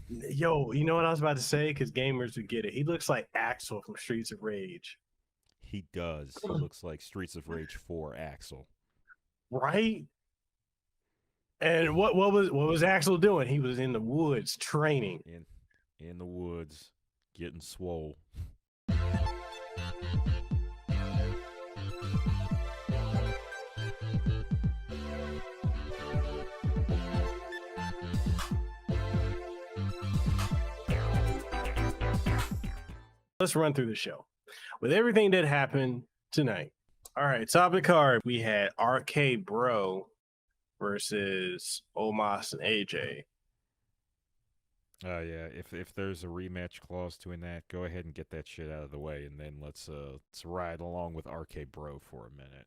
Yo, you know what I was about to say? Because gamers would get it. He looks like Axel from Streets of Rage. He does. He looks like Streets of Rage 4 Axel. Right? And what was Axel doing? He was in the woods training. In the woods, getting swole. Let's run through the show with everything that happened tonight. All right, top of the card, we had RK Bro versus Omos and AJ. Yeah. If there's a rematch clause to that, go ahead and get that shit out of the way, and then let's ride along with RK Bro for a minute.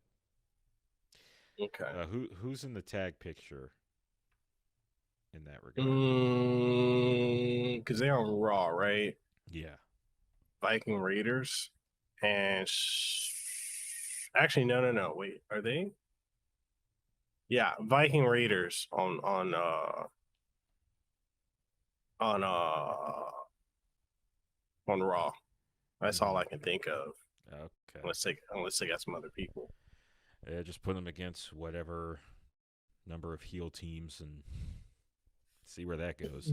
Okay. Who's in the tag picture in that regard? Because they're on Raw, right? Yeah. Viking Raiders and actually no. Wait, are they? Yeah, Viking Raiders on on Raw. That's all I can think of. Okay. Unless they got some other people. Yeah, just put them against whatever number of heel teams and see where that goes.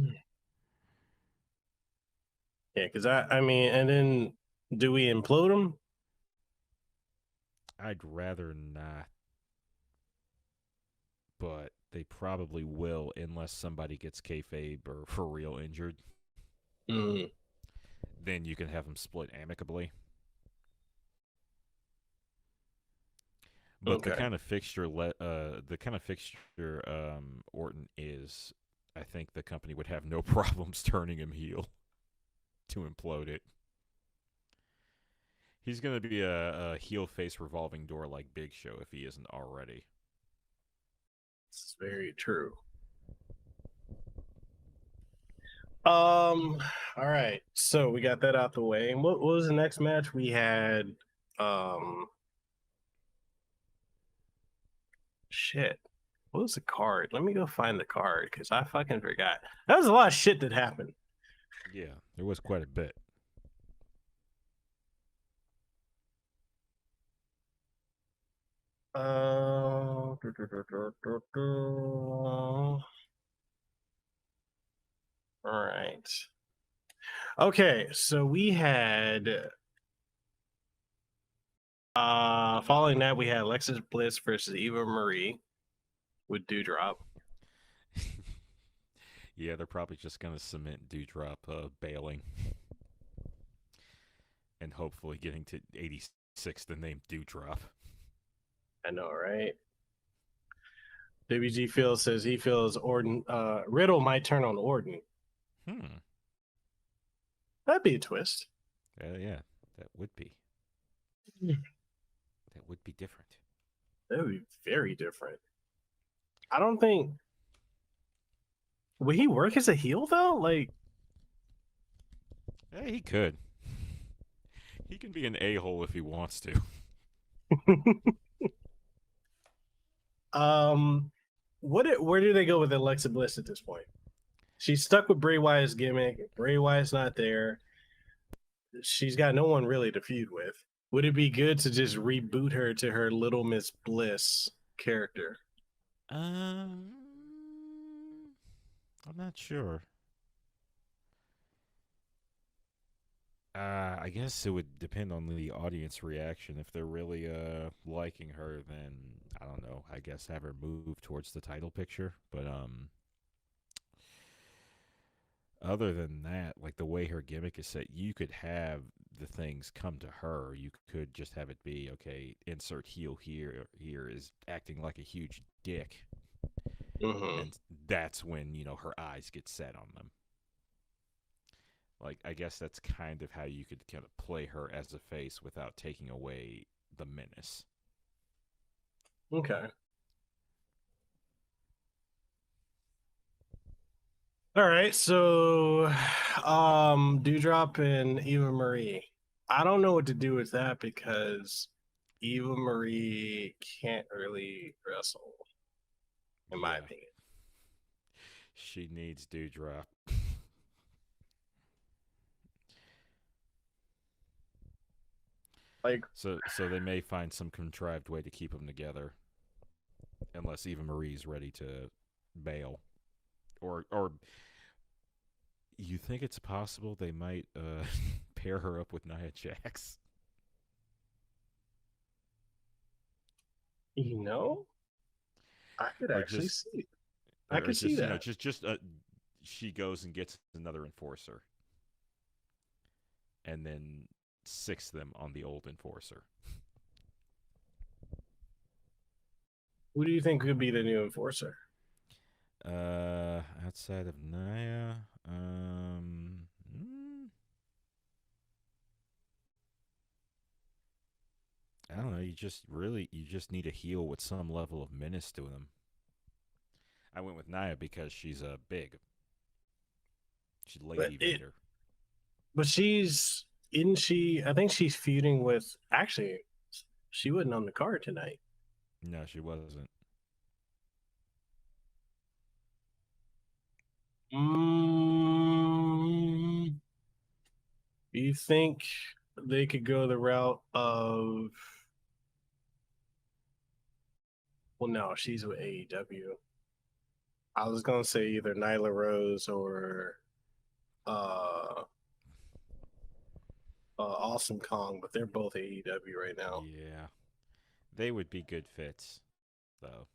Yeah, because I mean, and then do we implode them? I'd rather not, but they probably will unless somebody gets kayfabe or for real injured. Mm, Then you can have them split amicably. But okay. the kind of fixture Orton is, I think the company would have no problems turning him heel to implode it. He's going to be a heel face revolving door like Big Show if he isn't already. This is very true. All right. So we got that out the way. And what was the next match? We had shit. What was the card? Let me go find the card because I fucking forgot. That was a lot of shit that happened. Yeah, there was quite a bit. All right. Okay, so we had following that we had Alexis Bliss versus Eva Marie with Dewdrop. Yeah, they're probably just going to cement Dewdrop bailing and hopefully getting to 86 the name Dewdrop. I know, right? WG Phil says he feels Orton Riddle might turn on Orton. Hmm. That'd be a twist. Yeah, that would be. That would be different. That would be very different. I don't think would he work as a heel though? Like Yeah, he could. He can be an a-hole if he wants to. where do they go with Alexa Bliss at this point? She's stuck with Bray Wyatt's gimmick. Bray Wyatt's not there. She's got no one really to feud with. Would it be good to just reboot her to her Little Miss Bliss character? Um, I'm not sure. I guess it would depend on the audience reaction. If they're really liking her, then I don't know. I guess have her move towards the title picture. But other than that, like the way her gimmick is set, you could have the things come to her. You could just have it be okay. Insert heel here. Here is acting like a huge dick, Mm-hmm. and that's when her eyes get set on them. Like I guess that's kind of how you could kind of play her as a face without taking away the menace. Okay. All right. So, Dewdrop and Eva Marie. I don't know what to do with that because Eva Marie can't really wrestle, in my Yeah, opinion. she needs Dewdrop. Like, So they may find some contrived way to keep them together, unless Eva Marie's ready to bail, or you think it's possible they might pair her up with Nia Jax? you know, I could Or actually just see it. I or could see just that. just she goes and gets another enforcer, and then six them on the old enforcer. Who do you think could be the new enforcer? Outside of Nia, mm, I don't know. You just need a heel with some level of menace to them. I went with Nia because she's big. She's But Lady it, Vader. but she's isn't she? I think she's feuding with. Actually, she wasn't on the card tonight. No, she wasn't. Mm, do you think they could go the route of? Well, no, she's with AEW. I was gonna say either Nyla Rose or uh, Awesome Kong, but they're both AEW right now. Yeah, they would be good fits, though.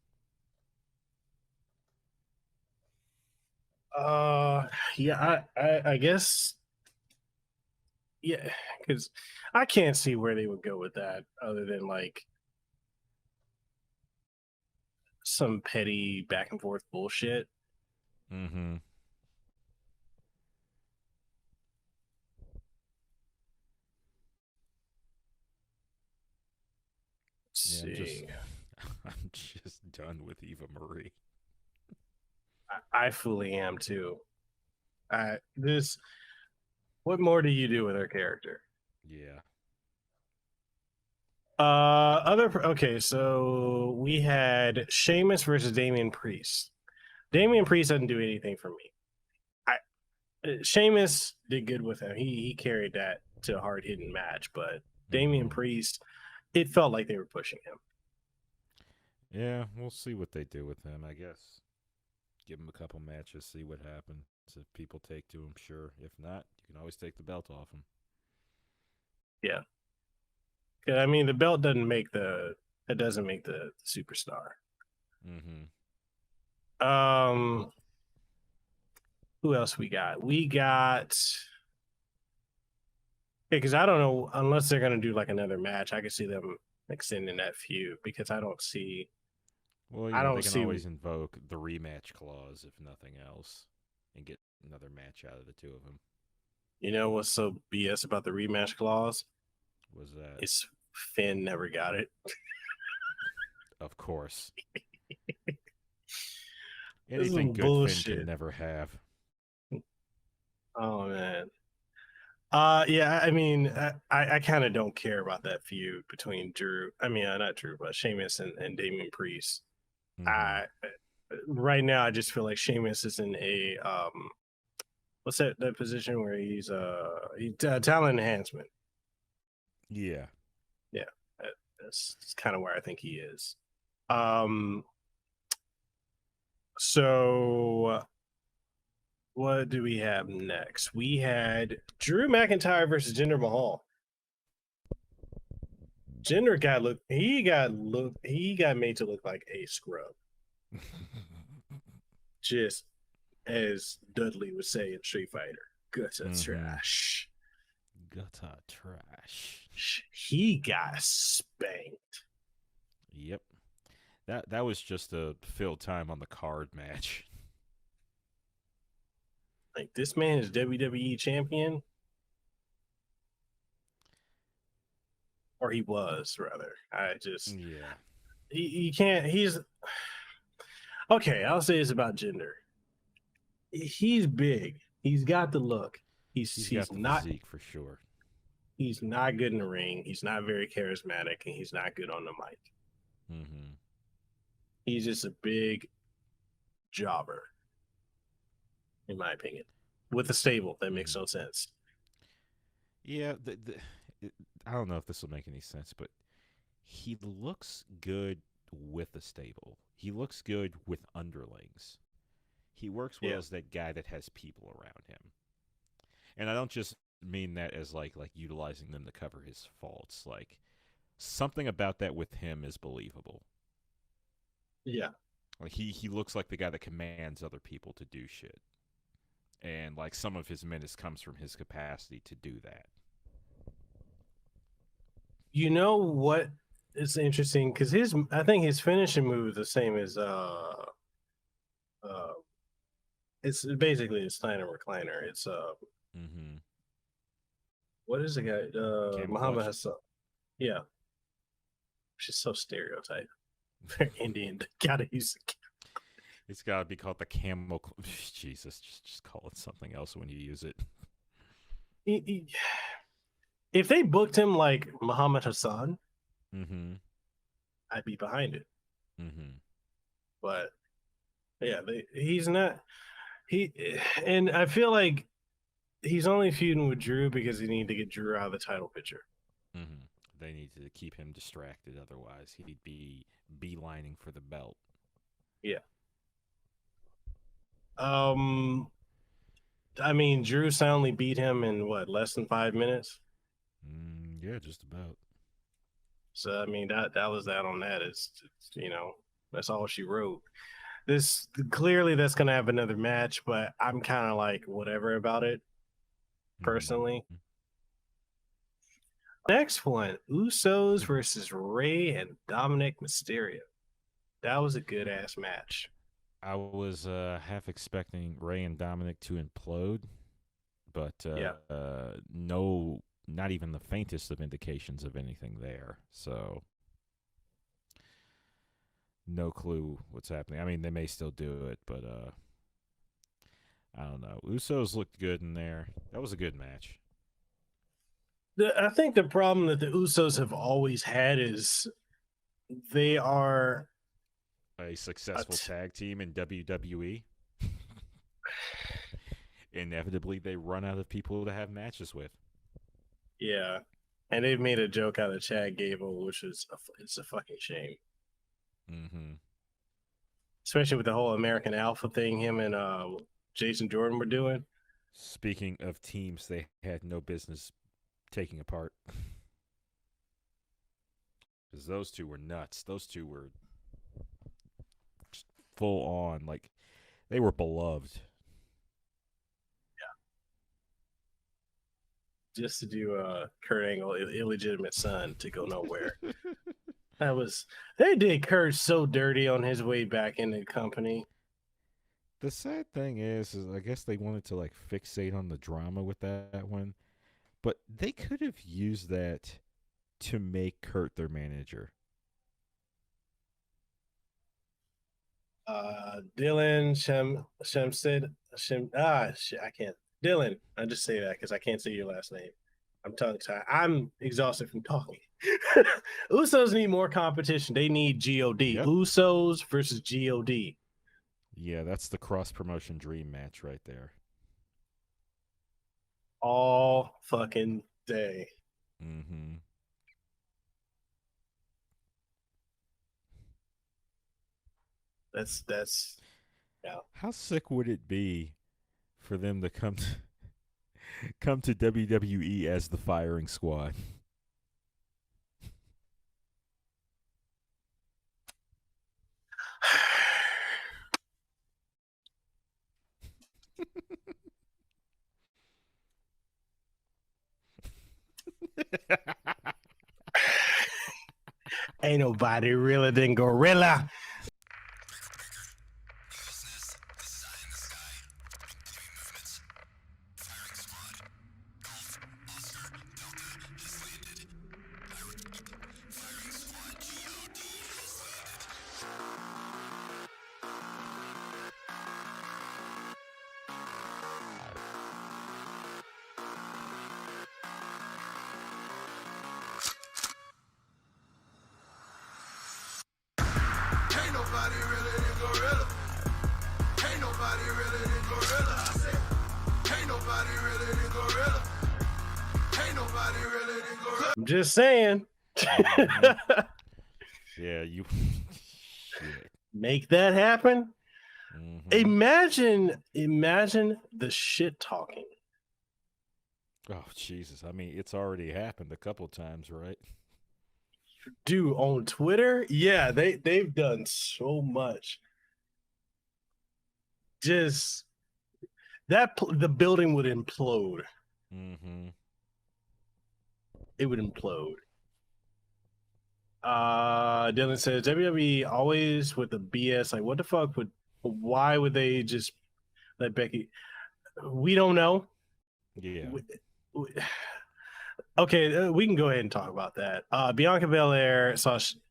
Uh, yeah, I guess, yeah, because I can't see where they would go with that other than like some petty back and forth bullshit. Mm-hmm. Let's Yeah, see. I'm just done with Eva Marie. I fully am too. I this. What more do you do with her character? Yeah. Okay, so we had Sheamus versus Damian Priest. Damian Priest doesn't do anything for me. I Sheamus did good with him. He carried that to a hard hitting match, but Damian Mm-hmm. Priest, it felt like they were pushing him. Yeah, we'll see what they do with him. I guess give him a couple matches, see what happens. If people take to him, sure. If not, you can always take the belt off him. Yeah, I mean the belt doesn't make the it doesn't make the superstar. Mm-hmm. Um, who else we got? We got because I don't know unless they're gonna do like another match. I could see them extending that feud because Well, I they don't can see always invoke the rematch clause if nothing else, and get another match out of the two of them. what's so BS about the rematch clause? Was that? It's Finn never got it. Of course. This is Anything some good Finn can bullshit. never have. Oh man. Yeah, I mean, I kind of don't care about that feud between Drew. I mean, not Drew, but Sheamus and Damian Priest. Mm-hmm. I right now I just feel like Sheamus is in a what's that position where he's talent enhancement. Yeah. Yeah, that's kind of where I think he is. Um, so what do we have next? We had Drew McIntyre versus Jinder Mahal. Jinder he got made to look like a scrub. Just as Dudley would say in Street Fighter, gutter Mm-hmm. trash. Gutter trash. He got spanked. Yep. That was just a fill time on the card match. Like this man is WWE champion, or he was rather. I just Yeah. he can't. He's okay. I'll say this about Jinder. He's big. He's got the look. He's He's got the not physique for sure. he's not good in the ring. He's not very charismatic, and he's not good on the mic. Mm-hmm. He's just a big jobber, in my opinion. With a stable that makes Mm-hmm. no sense. Yeah, I don't know if this will make any sense, but he looks good with a stable. He looks good with underlings. He works well Yeah. as that guy that has people around him. And I don't just mean that as like utilizing them to cover his faults. Like something about that with him is believable. Yeah. Like he looks like the guy that commands other people to do shit. And like some of his menace comes from his capacity to do that. You know what is interesting? Because I think his finishing move is the same as it's basically a Steiner recliner. It's Mm-hmm. what is the guy? Camel Muhammad clutch. Hassan. Yeah, she's so stereotype. They're Indian. They gotta use it. It's got to be called the camel. Jesus, just call it something else when you use it. If they booked him like Muhammad Hassan, Mm-hmm. I'd be behind it. Mm-hmm. But yeah, he's not. And I feel like he's only feuding with Drew because he needed to get Drew out of the title picture. Mm-hmm. They need to keep him distracted, otherwise he'd be beelining for the belt. Yeah. I mean, Drew soundly beat him in what, less than 5 minutes? Yeah, just about. So I mean, that was that on that. It's that's all she wrote. Clearly that's gonna have another match, but I'm kind of like whatever about it personally. Mm-hmm. Next one, Usos versus Rhea and Dominik Mysterio. That was a good ass match. I was half expecting Rhea and Dominik to implode, but no, not even the faintest of indications of anything there. So no clue what's happening. I mean, they may still do it, but I don't know. Usos looked good in there. That was a good match. I think the problem that the Usos have always had is they are a successful tag team in WWE. Inevitably, they run out of people to have matches with. Yeah, and they've made a joke out of Chad Gable, which is it's a fucking shame. Mm-hmm. Especially with the whole American Alpha thing him and Jason Jordan were doing. Speaking of teams they had no business taking apart. Because those two were nuts. Those two were just full on. Like, they were beloved. Yeah. Just to do Kurt Angle, illegitimate son, to go nowhere. They did Kurt so dirty on his way back into the company. The sad thing is I guess they wanted to like fixate on the drama with that one, but they could have used that to make Kurt their manager. Dylan I can't. Dylan, I just say that because I can't say your last name. I'm tongue tied. I'm exhausted from talking. Usos need more competition. They need God. Yep. Usos versus God. Yeah, that's the cross promotion dream match right there. All fucking day. Mm-hmm. That's yeah. How sick would it be for them to come to WWE as the firing squad? Ain't nobody realer than Gorilla. I'm just saying. Yeah, you. Shit. Make that happen. Mm-hmm. Imagine the shit talking. Oh Jesus! I mean, it's already happened a couple times, right? Dude, on Twitter, yeah, they've done so much. Just the building would implode. Mm-hmm. It would implode. Dylan says WWE always with the BS. Like, what the fuck why would they just let Becky? We don't know. Yeah. Okay, we can go ahead and talk about that. Bianca Belair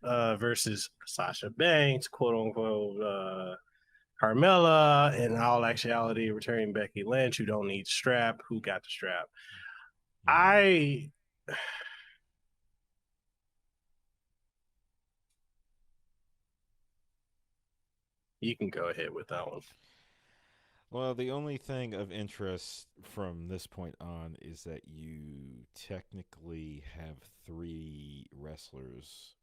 versus Sasha Banks, quote unquote, Carmella, in all actuality, returning Becky Lynch, who don't need strap. Who got the strap? Mm-hmm. You can go ahead with that one. Well, the only thing of interest from this point on is that you technically have 3 wrestlers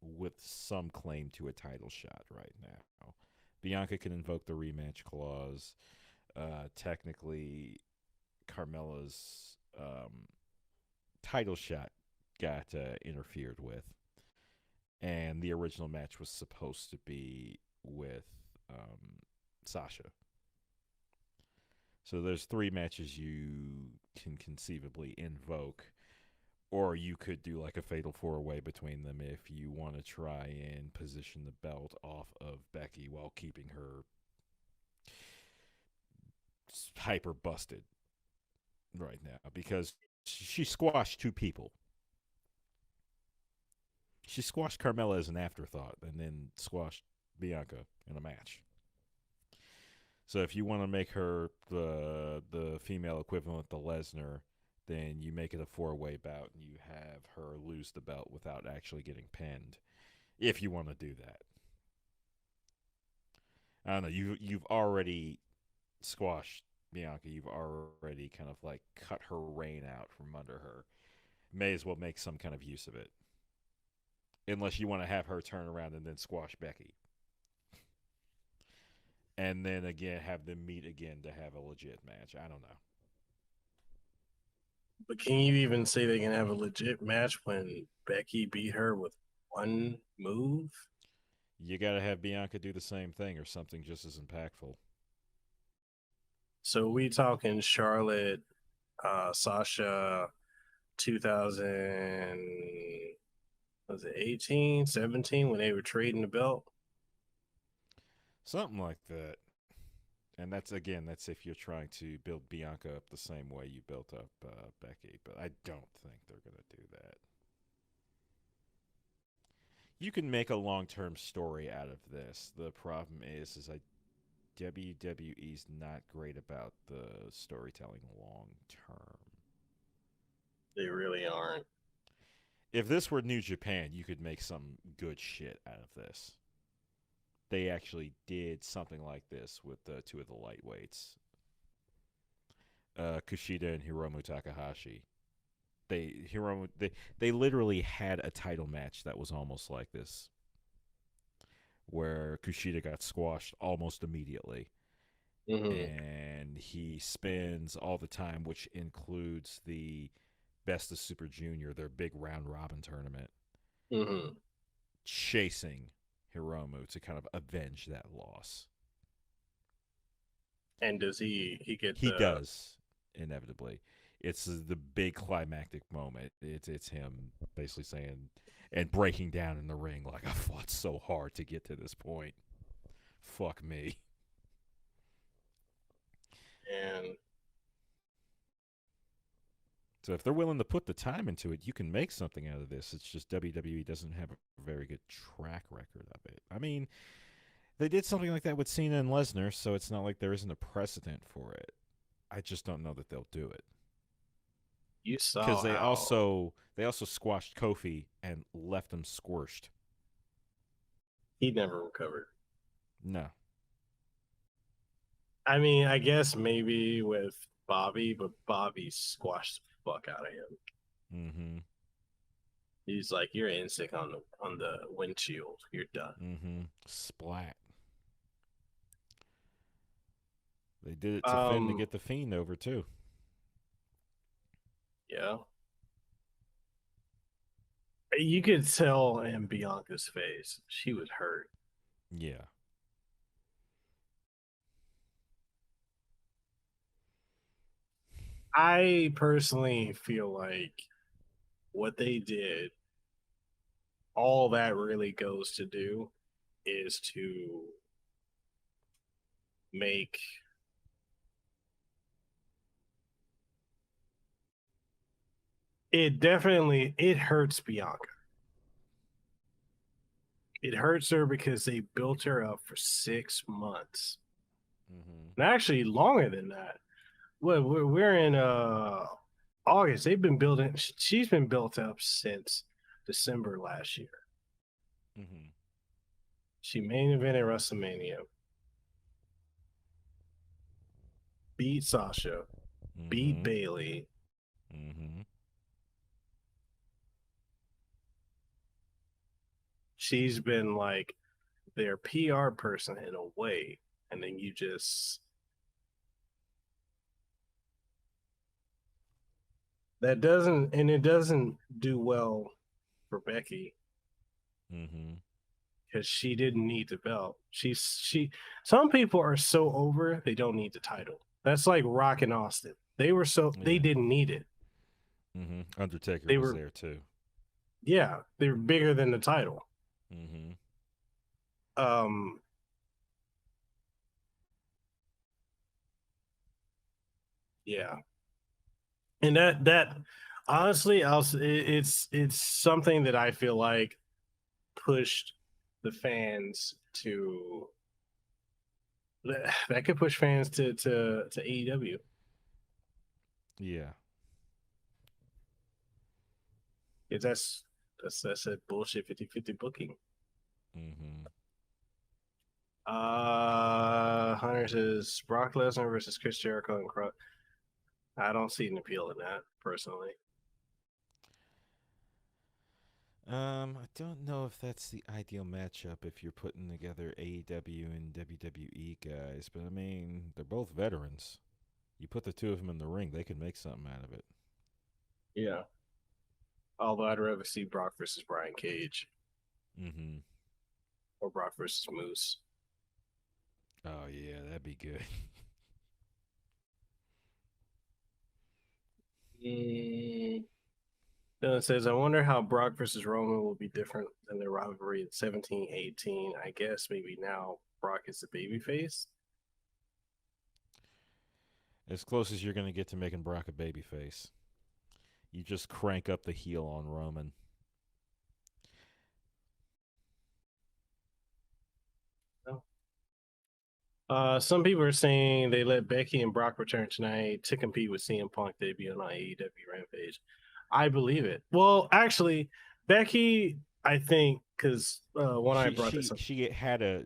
with some claim to a title shot right now. Bianca can invoke the rematch clause. Technically, Carmella's title shot got interfered with, and the original match was supposed to be with Sasha. So there's 3 matches you can conceivably invoke, or you could do like a fatal 4-way between them if you want to try and position the belt off of Becky while keeping her hyper busted right now because she squashed 2 people. She squashed Carmella as an afterthought and then squashed Bianca in a match. So if you want to make her the female equivalent to Lesnar, then you make it a 4-way bout and you have her lose the belt without actually getting pinned. If you want to do that, I don't know. You've already squashed Bianca. You've already kind of like cut her reign out from under her. May as well make some kind of use of it, unless you want to have her turn around and then squash Becky. And then again have them meet again to have a legit match. I don't know. But can you even say they can have a legit match when Becky beat her with one move? You got to have Bianca do the same thing or something just as impactful. So we talking Charlotte, Sasha, 2000, was it 18, 17 when they were trading the belt? Something like that. And that's if you're trying to build Bianca up the same way you built up Becky. But I don't think they're going to do that. You can make a long-term story out of this. The problem is WWE's not great about the storytelling long term. They really aren't. If this were New Japan, you could make some good shit out of this. They actually did something like this with 2 of the lightweights, Kushida and Hiromu Takahashi. They literally had a title match that was almost like this, where Kushida got squashed almost immediately, and he spends all the time, which includes the Best of Super Junior, their big round robin tournament, chasing Hiromu to kind of avenge that loss. And does he get? He does, inevitably. It's the big climactic moment. It's him basically saying and breaking down in the ring like, I fought so hard to get to this point. Fuck me. And so if they're willing to put the time into it, you can make something out of this. It's just WWE doesn't have a very good track record of it. I mean, they did something like that with Cena and Lesnar, so it's not like there isn't a precedent for it. I just don't know that they'll do it. You saw because they also squashed Kofi and left him squished. He never recovered. No. I mean, I guess maybe with Bobby, but Bobby squashed the fuck out of him. Mm-hmm. He's like, you're insect on the windshield. You're done. Mm-hmm. Splat. They did it to Finn to Um, get the Fiend over too. yeah. You could tell in Bianca's face she was hurt. Yeah. I personally feel like what they did, all that really goes to do is to make it hurts Bianca. It hurts her because they built her up for 6 months. Mm-hmm. And actually longer than that. Well, we're in August. They've been building. She's been built up since December last year. Mm-hmm. She main evented WrestleMania, beat Sasha, beat Mm-hmm. Bailey. Mm-hmm. She's been like their PR person in a way, and then you just it doesn't do well for Becky Mm-hmm. because she didn't need the belt. Some people are so over they don't need the title. That's like Rock and Austin. They Yeah. didn't need it. Mm-hmm. Undertaker They was were there too. yeah, they're bigger than the title. Mm-hmm. Um yeah. And that honestly, it's something that I feel like pushed the fans to that could push fans to AEW. Yeah. Because that's a bullshit 50-50 booking. Mm-hmm. Hunter says Brock Lesnar versus Chris Jericho and Crow. I don't see an appeal in that personally. I don't know if that's the ideal matchup if you're putting together AEW and WWE guys, but I mean, they're both veterans. You put the two of them in the ring, they could make something out of it. Yeah. Although I'd rather see Brock versus Brian Cage Mm-hmm. or Brock versus Moose. Oh yeah, that'd be good. Mm. Dylan says, I wonder how Brock versus Roman will be different than their rivalry in 17-18. I guess maybe now Brock is the babyface. As close as you're gonna get to making Brock a babyface. You just crank up the heel on Roman. Some people are saying they let Becky and Brock return tonight to compete with CM Punk debut on AEW Rampage. I believe it. Well, actually, Becky, I think, because when I She brought this she up,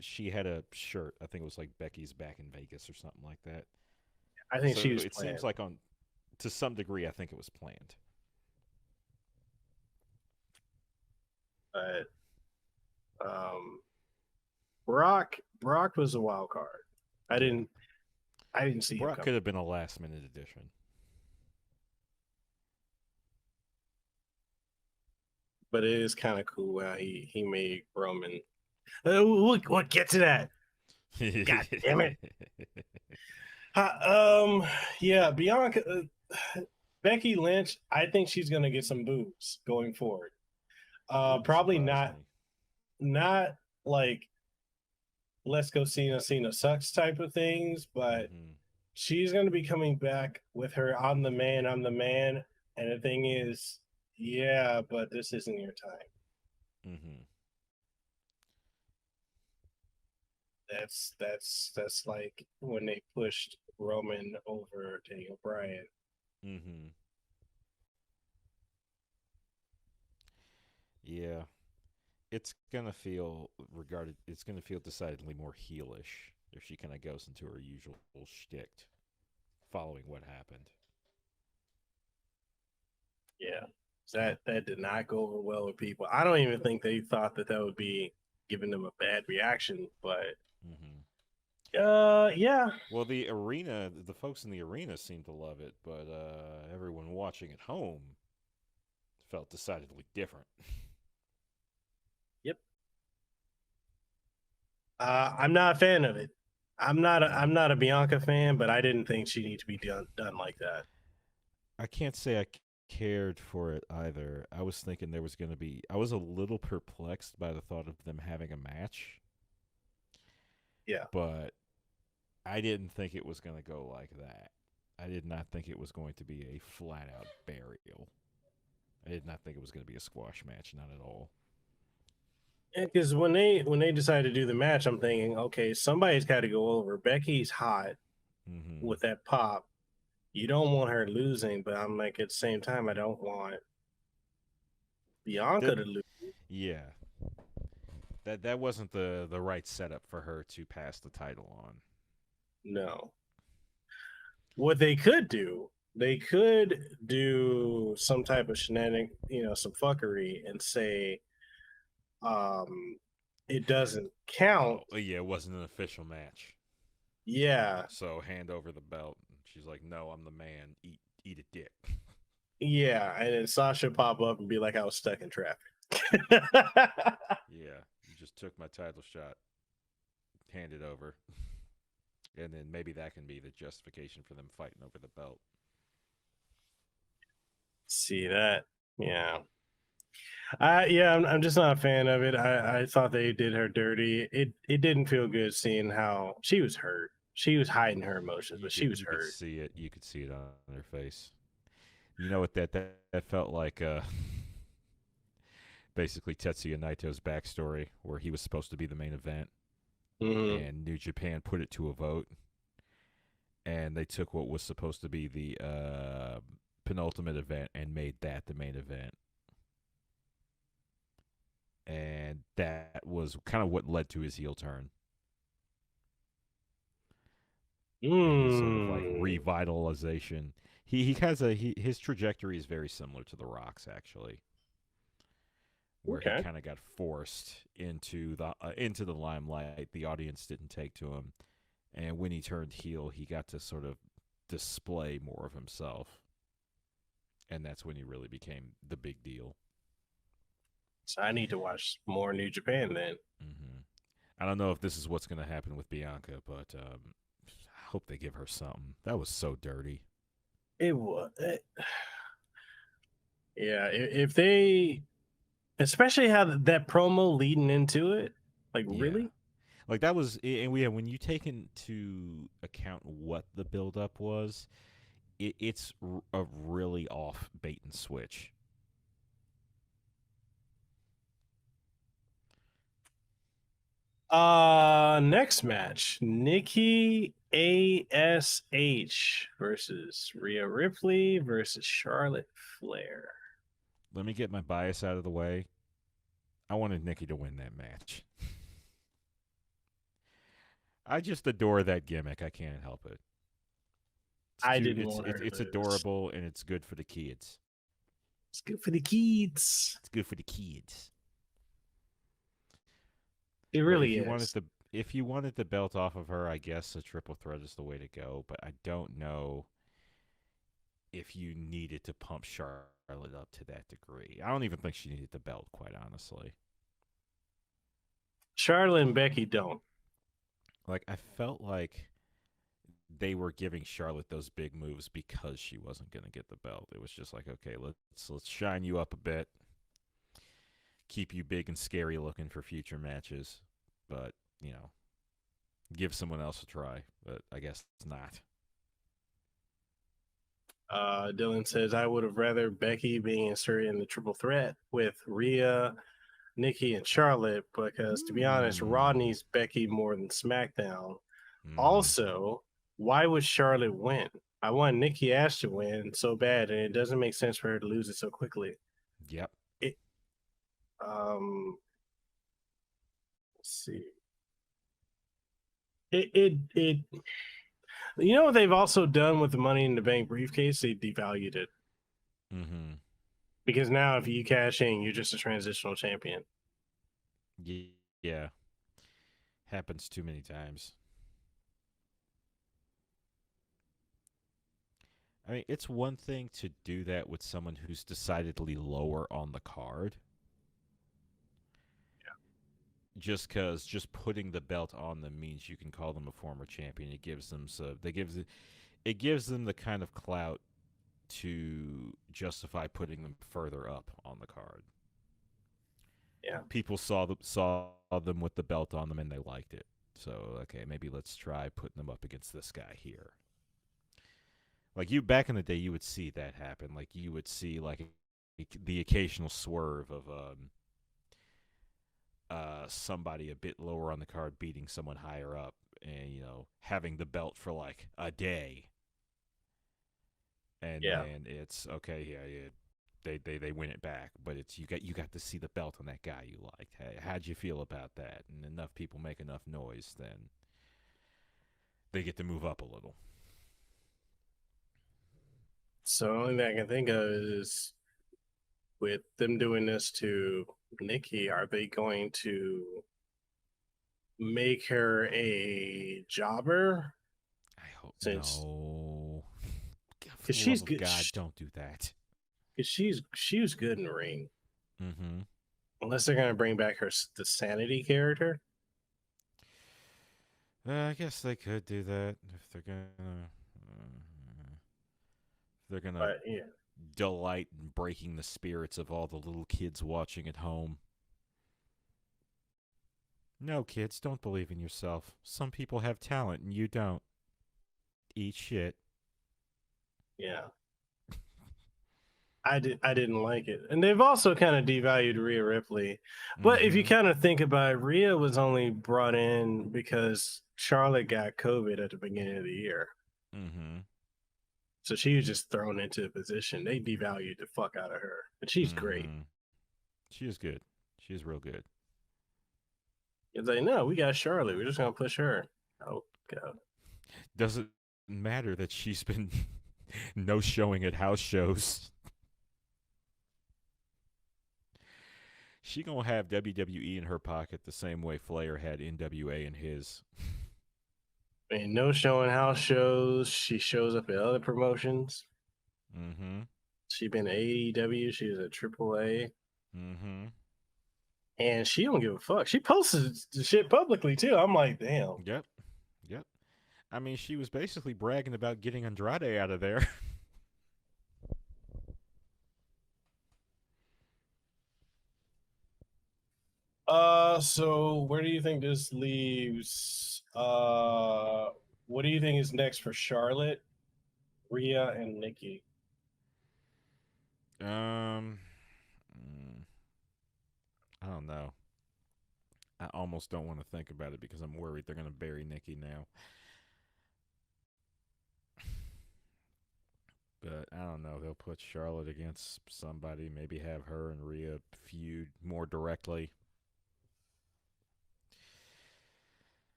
she had a shirt. I think it was like Becky's back in Vegas or something like that. I think she So was it playing. seems like on to some degree, I think it was planned. But um, Brock was a wild card. I Yeah, didn't I didn't see him Brock coming. could have been a last minute addition. But it is kind of cool how he made Roman. We'll get to that. God damn it. Um, yeah, Bianca, Becky Lynch. I think she's gonna get some boobs going forward. Wouldn't Probably surprise me. not like let's go Cena, Cena sucks type of things, but Hmm. she's gonna be coming back with her I'm the man. And the thing is, yeah, but this isn't your time. Hmm. That's like when they pushed Roman over Daniel Bryan. Hmm. Yeah, it's gonna feel decidedly more heelish if she kind of goes into her usual shtick following what happened. Yeah. That did not go over well with people. I don't even think they thought that would be giving them a bad reaction, but Mm-hmm. yeah. Well, the folks in the arena seemed to love it, but everyone watching at home felt decidedly different. Yep. I'm not a fan of it. I'm not a Bianca fan, but I didn't think she needed to be done like that. I can't say I cared for it either. I was thinking there was going to be. I was a little perplexed by the thought of them having a match, Yeah. but I didn't think it was going to go like that. I did not think it was going to be a flat out burial. I did not think it was going to be a squash match, not at all. Because when they decided to do the match, I'm thinking, okay, somebody's got to go over. Becky's hot Mm-hmm. with that pop. You don't want her losing, but I'm like at the same time, I don't want Bianca That, to lose. yeah, that wasn't the right setup for her to pass the title on. No. What they could do some type of shenanigan, some fuckery, and say, um, it doesn't count. Oh, yeah, it wasn't an official match. Yeah, So hand over the belt. She's like, "No, I'm the man. Eat a dick." yeah, and then Sasha pop up and be like, I was stuck in traffic. Yeah, you just took my title shot. Hand it over. And then maybe that can be the justification for them fighting over the belt. See that? Yeah. Yeah, I'm just not a fan of it. I thought they did her dirty. It didn't feel good seeing how she was hurt. She was hiding her emotions, but she was You could hurt. see it. You could see it on her face. You know what that felt like? Basically Tetsuya Naito's backstory, where he was supposed to be the main event, Mm-hmm. and New Japan put it to a vote, and they took what was supposed to be the penultimate event and made that the main event. And that was kind of what led to his heel turn and his sort of like Mm. revitalization. His trajectory is very similar to The Rock's actually, where he Okay. kind of got forced into the limelight. The audience didn't take to him, and when he turned heel, he got to sort of display more of himself, and that's when he really became the big deal. So I need to watch more New Japan then. Mm-hmm. I don't know if this is what's going to happen with Bianca, but I hope they give her something. That was so dirty. It was. Yeah, if they, especially how that promo leading into it, like Yeah. really, Like that was, and when you take into account what the buildup was, it's a really off bait and switch. next match, Nikki A.S.H versus Rhea Ripley versus Charlotte Flair. Let me get my bias out of the way. I wanted Nikki to win that match. I just adore that gimmick. I can't help it. It's I cute. didn't want her to It's lose. adorable and it's good for the kids. It's good for the kids. It's good for the kids. It But really is. if you wanted the belt off of her, I guess a triple threat is the way to go. But I don't know if you needed to pump Charlotte up to that degree. I don't even think she needed the belt, quite honestly. Charlotte and Becky don't. Like I felt like they were giving Charlotte those big moves because she wasn't going to get the belt. It was just like, okay, let's shine you up a bit, keep you big and scary looking for future matches, but give someone else a try. But I guess it's not. Dylan says I would have rather Becky being inserted in the triple threat with Rhea, Nikki, and Charlotte because, to be honest, Raw Mm. needs Becky more than SmackDown. Mm-hmm. Also, why would Charlotte win? I want Nikki Ash to win so bad, and it doesn't make sense for her to lose it so quickly. Yep. It, let's see. It. You know what they've also done with the Money in the Bank briefcase? They devalued it. Mm-hmm. Because now if you cash in, you're just a transitional champion. Yeah. Happens too many times. I mean, it's one thing to do that with someone who's decidedly lower on the card. Just because just putting the belt on them means you can call them a former champion. It gives them it gives them the kind of clout to justify putting them further up on the card. Yeah. People saw them with the belt on them and they liked it. So okay, maybe let's try putting them up against this guy here. Like you back in the day, you would see that happen. Like you would see like the occasional swerve of somebody a bit lower on the card beating someone higher up, and having the belt for like a day, and then it's okay. Yeah, they win it back, but it's you got to see the belt on that guy you liked. Hey, how'd you feel about that? And enough people make enough noise, then they get to move up a little. So the only thing I can think of is with them doing this to Nikki, are they going to make her a jobber? I hope no. Because she's good. God, don't do that. Because she was good in the ring. Mm-hmm. Unless they're gonna bring back the sanity character. I guess they could do that if they're gonna delight in breaking the spirits of all the little kids watching at home. No, kids, don't believe in yourself. Some people have talent and you don't. Eat shit. Yeah. I didn't like it. And they've also kind of devalued Rhea Ripley. But if you kind of think about it, Rhea was only brought in because Charlotte got COVID at the beginning of the year. Mm-hmm. So she was just thrown into a position. They devalued the fuck out of her. But she's great. She is good. She is real good. It's like, no, we got Charlotte. We're just going to push her. Oh, God. Doesn't matter that she's been no showing at house shows. She gonna have WWE in her pocket the same way Flair had NWA in his. I mean, no showing house shows. She shows up at other promotions. Mm-hmm. She been AEW. She was at AAA. Mm-hmm. And she don't give a fuck. She posted the shit publicly too. I'm like, damn. Yep. I mean, she was basically bragging about getting Andrade out of there. So where do you think this leaves? What do you think is next for Charlotte, Rhea, and Nikki? I don't know. I almost don't want to think about it because I'm worried they're going to bury Nikki now. But I don't know. They'll put Charlotte against somebody. Maybe have her and Rhea feud more directly.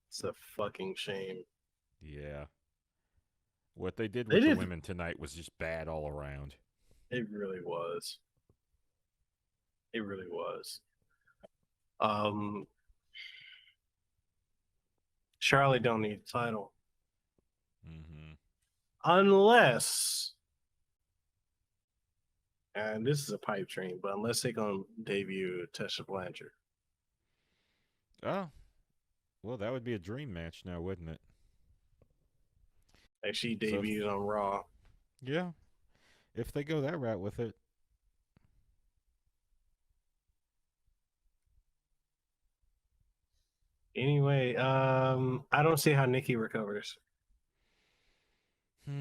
It's a fucking shame. Yeah. What they did with the women tonight was just bad all around. It really was. It really was. Charlotte don't need a title. Mm-hmm. Unless, and this is a pipe dream, but unless they're going to debut Tessa Blanchard. Oh. Well, that would be a dream match now, wouldn't it? Like she debuted on Raw. Yeah. If they go that route with it. Anyway, I don't see how Nikki recovers. I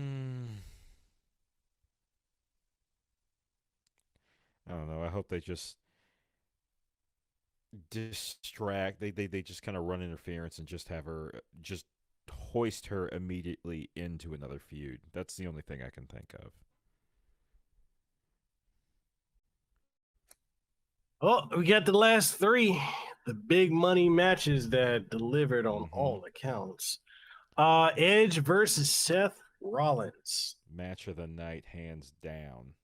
don't know. I hope they just distract. They just kind of run interference and just have her just hoist her immediately into another feud. That's the only thing I can think of. Oh, we got the last three, the big money matches that delivered on all accounts. Edge versus Seth Rollins. Match of the night, hands down.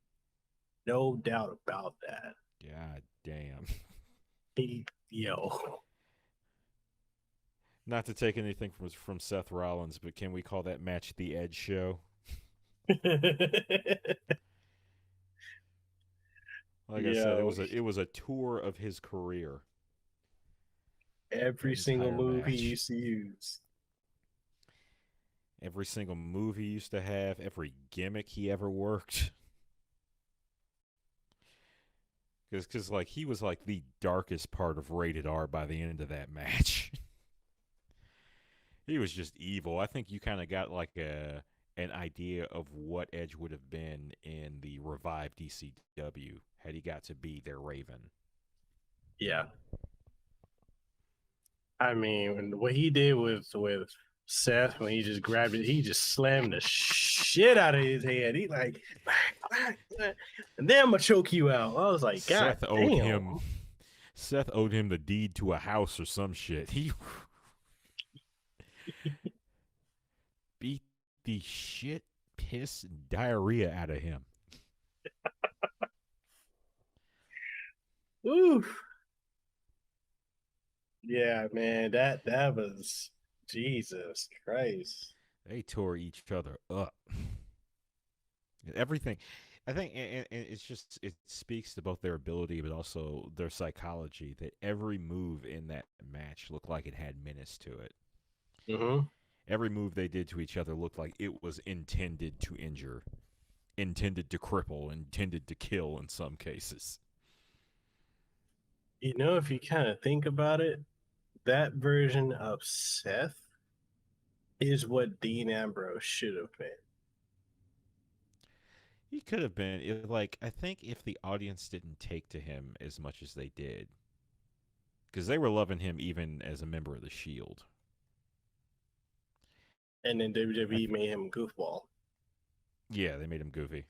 No doubt about that. God damn. Yo. Not to take anything from Seth Rollins, but can we call that match the Edge show? Like I said, Yo. it was a tour of his career. Every That single entire move he match. used to use. Every single move he used to have, every gimmick he ever worked. Because like he was like the darkest part of Rated R by the end of that match. He was just evil. I think you kind of got like an idea of what Edge would have been in the revived DCW had he got to be their Raven. Yeah. I mean, what he did with Seth when he just grabbed it, he just slammed the shit out of his head. He like, and then I'm gonna choke you out. I was like, God damn. Seth owed him the deed to a house or some shit. He beat the shit, piss, and diarrhea out of him. Oof. Yeah, man, that was Jesus Christ. They tore each other up. Everything. I think and it's just it speaks to both their ability but also their psychology that every move in that match looked like it had menace to it. Mm-hmm. Every move they did to each other looked like it was intended to injure, intended to cripple, intended to kill in some cases. You know, if you kind of think about it, that version of Seth is what Dean Ambrose should have been. He could have been like I think if the audience didn't take to him as much as they did, because they were loving him even as a member of the Shield. And then WWE made him goofball. Yeah, they made him goofy.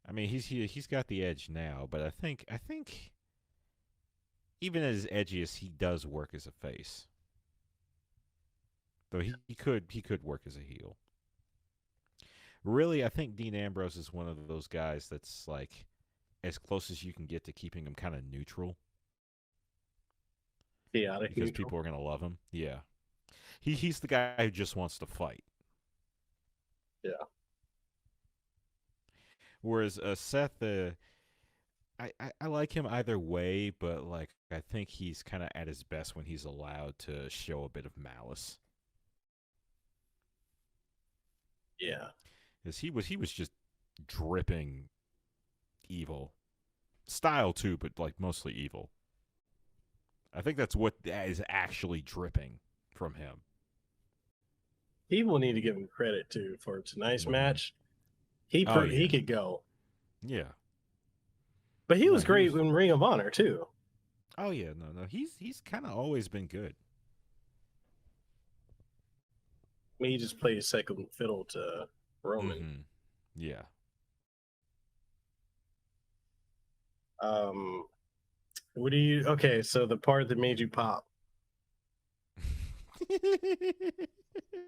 I mean, he's got the edge now, but I think even as edgy as he does work as a face, though he could work as a heel. Really, I think Dean Ambrose is one of those guys that's like as close as you can get to keeping him kind of neutral. Chaotic Because neutral. people are gonna love him. Yeah, he's the guy who just wants to fight. Yeah. Whereas Seth, I like him either way, but like I think he's kind of at his best when he's allowed to show a bit of malice. Yeah. Because he was just dripping evil, style too, but like mostly evil. I think that's what is actually dripping from him. People need to give him credit too for tonight's Mhm. match. Oh He yeah, could go, yeah. but he No, was great in Ring of Honor too. Oh yeah, no. He's kind of always been good. I mean, he just played second fiddle to Roman. Mm-hmm. Yeah. What do you? Okay, so the part that made you pop.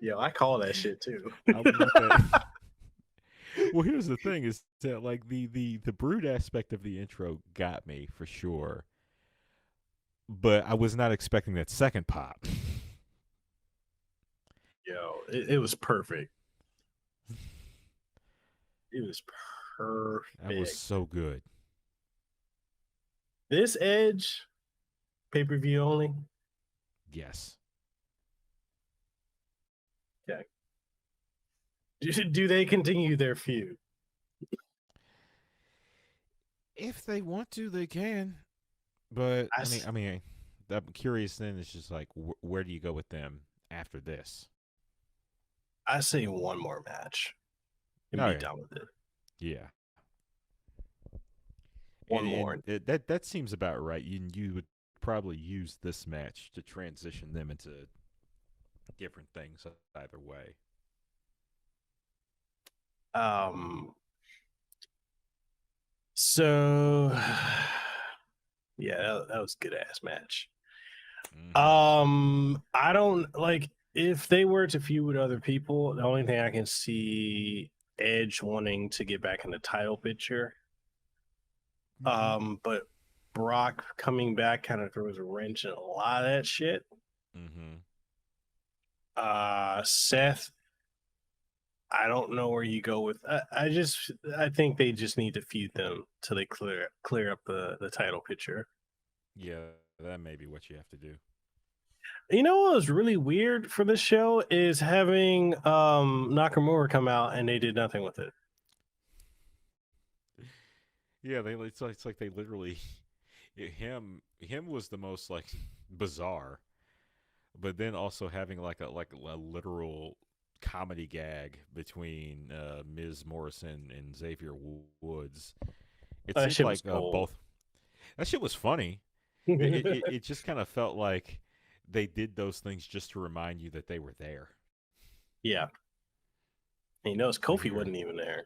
Yo, I call that shit too. I want that. Well, here's the thing: is that like the brood aspect of the intro got me for sure, but I was not expecting that second pop. Yo, it was perfect. It was perfect. That was so good. This Edge pay-per-view only. Yes. Okay. Do they continue their feud? If they want to, they can. But I mean, I'm curious. Then it's just like, where do you go with them after this? I say one more match and be done with it. Yeah. One more. That seems about right. You would probably use this match to transition them into different things either way. So yeah, that was a good ass match. Mm-hmm. I don't like if they were to feud with other people, the only thing I can see Edge wanting to get back in the title picture. But Brock coming back kind of throws a wrench in a lot of that shit. Seth, I don't know where you go with. I think they just need to feud them till they clear up the title picture. Yeah, that may be what you have to do. You know what was really weird for this show is having Nakamura come out and they did nothing with it. Yeah, it's like they literally him was the most like bizarre, but then also having like a literal comedy gag between Ms. Morrison and Xavier Woods. It That seemed shit was like cold. both. That shit was funny. It just kind of felt like they did those things just to remind you that they were there. Yeah. And you notice Kofi Here. wasn't even there.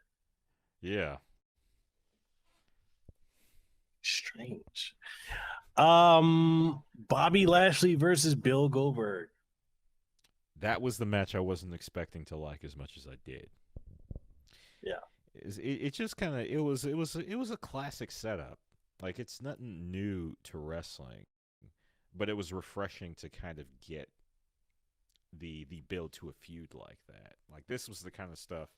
Yeah. Strange. Bobby Lashley versus Bill Goldberg. That was the match I wasn't expecting to like as much as I did. Yeah. It just kind of it was a classic setup. Like it's nothing new to wrestling, but it was refreshing to kind of get the build to a feud like that. Like this was the kind of stuff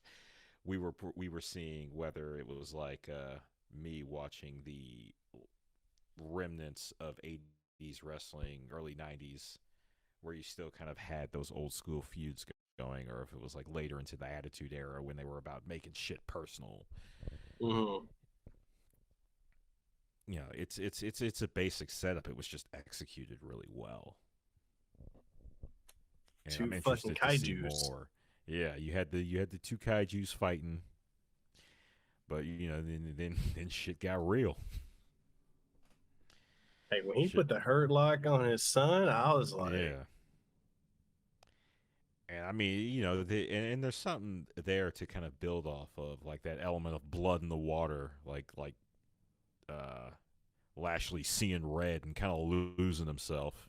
we were seeing, whether it was like me watching the remnants of 80s wrestling, early 90s, where you still kind of had those old school feuds going, or if it was like later into the Attitude Era when they were about making shit personal. Mm-hmm. You know, it's a basic setup. It was just executed really well. And Two I'm fucking interested to see kaijus. more. Yeah, you had the two kaijus fighting, but you know then shit got real. Hey, when he Shit, put the hurt lock on his son, I was like, yeah. And I mean, you know, and there's something there to kind of build off of, like that element of blood in the water, like uh, Lashley seeing red and kind of losing himself,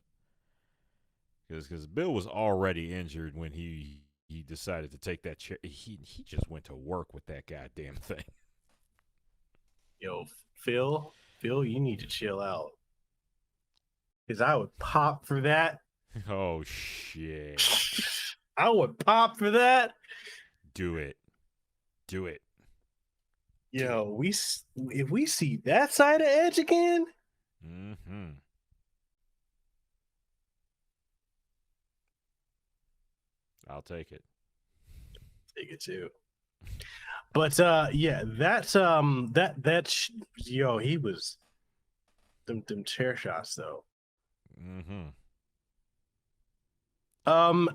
because Bill was already injured when he decided to take that chair. He just went to work with that goddamn thing. yo, Phil, you need to chill out. Because I would pop for that. Oh shit! I would pop for that. Do it, do it. Yo, if we see that side of Edge again, Mm-hmm. I'll take it. take it too. But yeah, that's yo, he was them chair shots though. Mm-hmm. Um,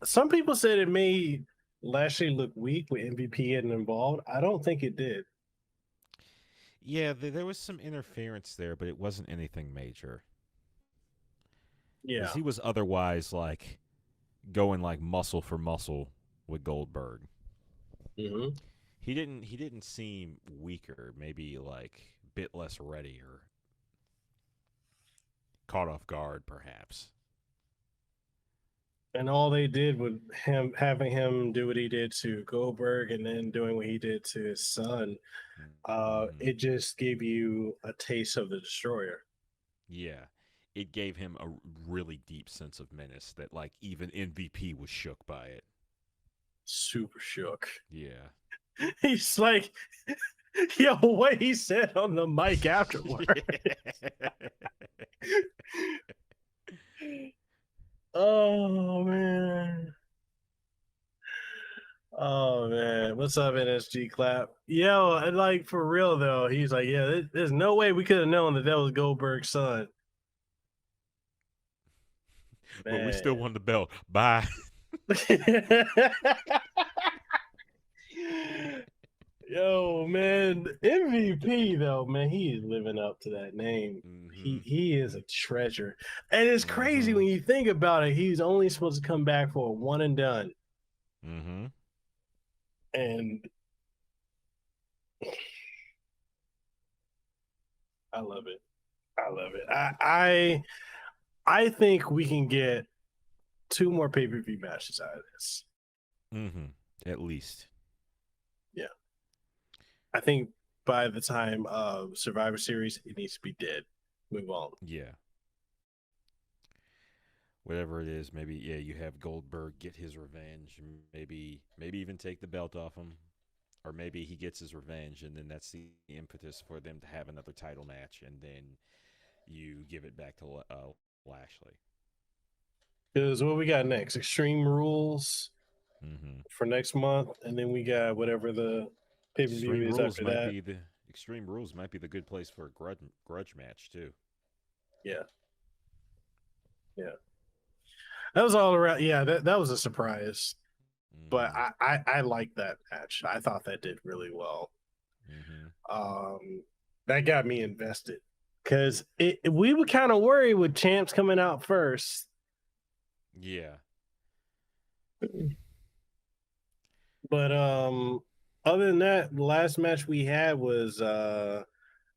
some people said it made Lashley look weak with MVP getting involved. I don't think it did. Yeah, there was some interference there, but it wasn't anything major. Because Yeah. he was otherwise like going like muscle for muscle with Goldberg. Mm-hmm. He didn't seem weaker, maybe like a bit less ready or caught off guard, perhaps. And all they did with him having him do what he did to Goldberg and then doing what he did to his son, Mm-hmm. it just gave you a taste of the destroyer. Yeah, it gave him a really deep sense of menace that like even MVP was shook by it. Super shook. Yeah. He's like, yo, what he said on the mic afterward. Oh man. Oh man, what's up, NSG Clap? Yo, and like for real though, he's like, yeah, there's no way we could have known that was Goldberg's son. But we still Man. won the belt. Bye. Yo, man, MVP though, man, he is living up to that name. Mm-hmm. He is a treasure, and it's crazy Mm-hmm. when you think about it. He's only supposed to come back for a one and done, Mm-hmm. and I love it. I love it. I think we can get 2 more pay-per-view matches out of this. Mm-hmm. At least. Yeah. I think by the time of Survivor Series, it needs to be dead. Move on. Yeah. Whatever it is, maybe you have Goldberg get his revenge, maybe even take the belt off him, or maybe he gets his revenge, and then that's the impetus for them to have another title match, and then you give it back to Lashley. Because what we got next? Extreme Rules Mm-hmm. for next month, and then we got whatever the pay-per-view is after that. Extreme Rules might be the good place for a grudge match too. Yeah. That was all around. Yeah, that was a surprise. But I like that match. I thought that did really well. That got me invested because we were kind of worried with champs coming out first. Yeah. But other than that, the last match we had was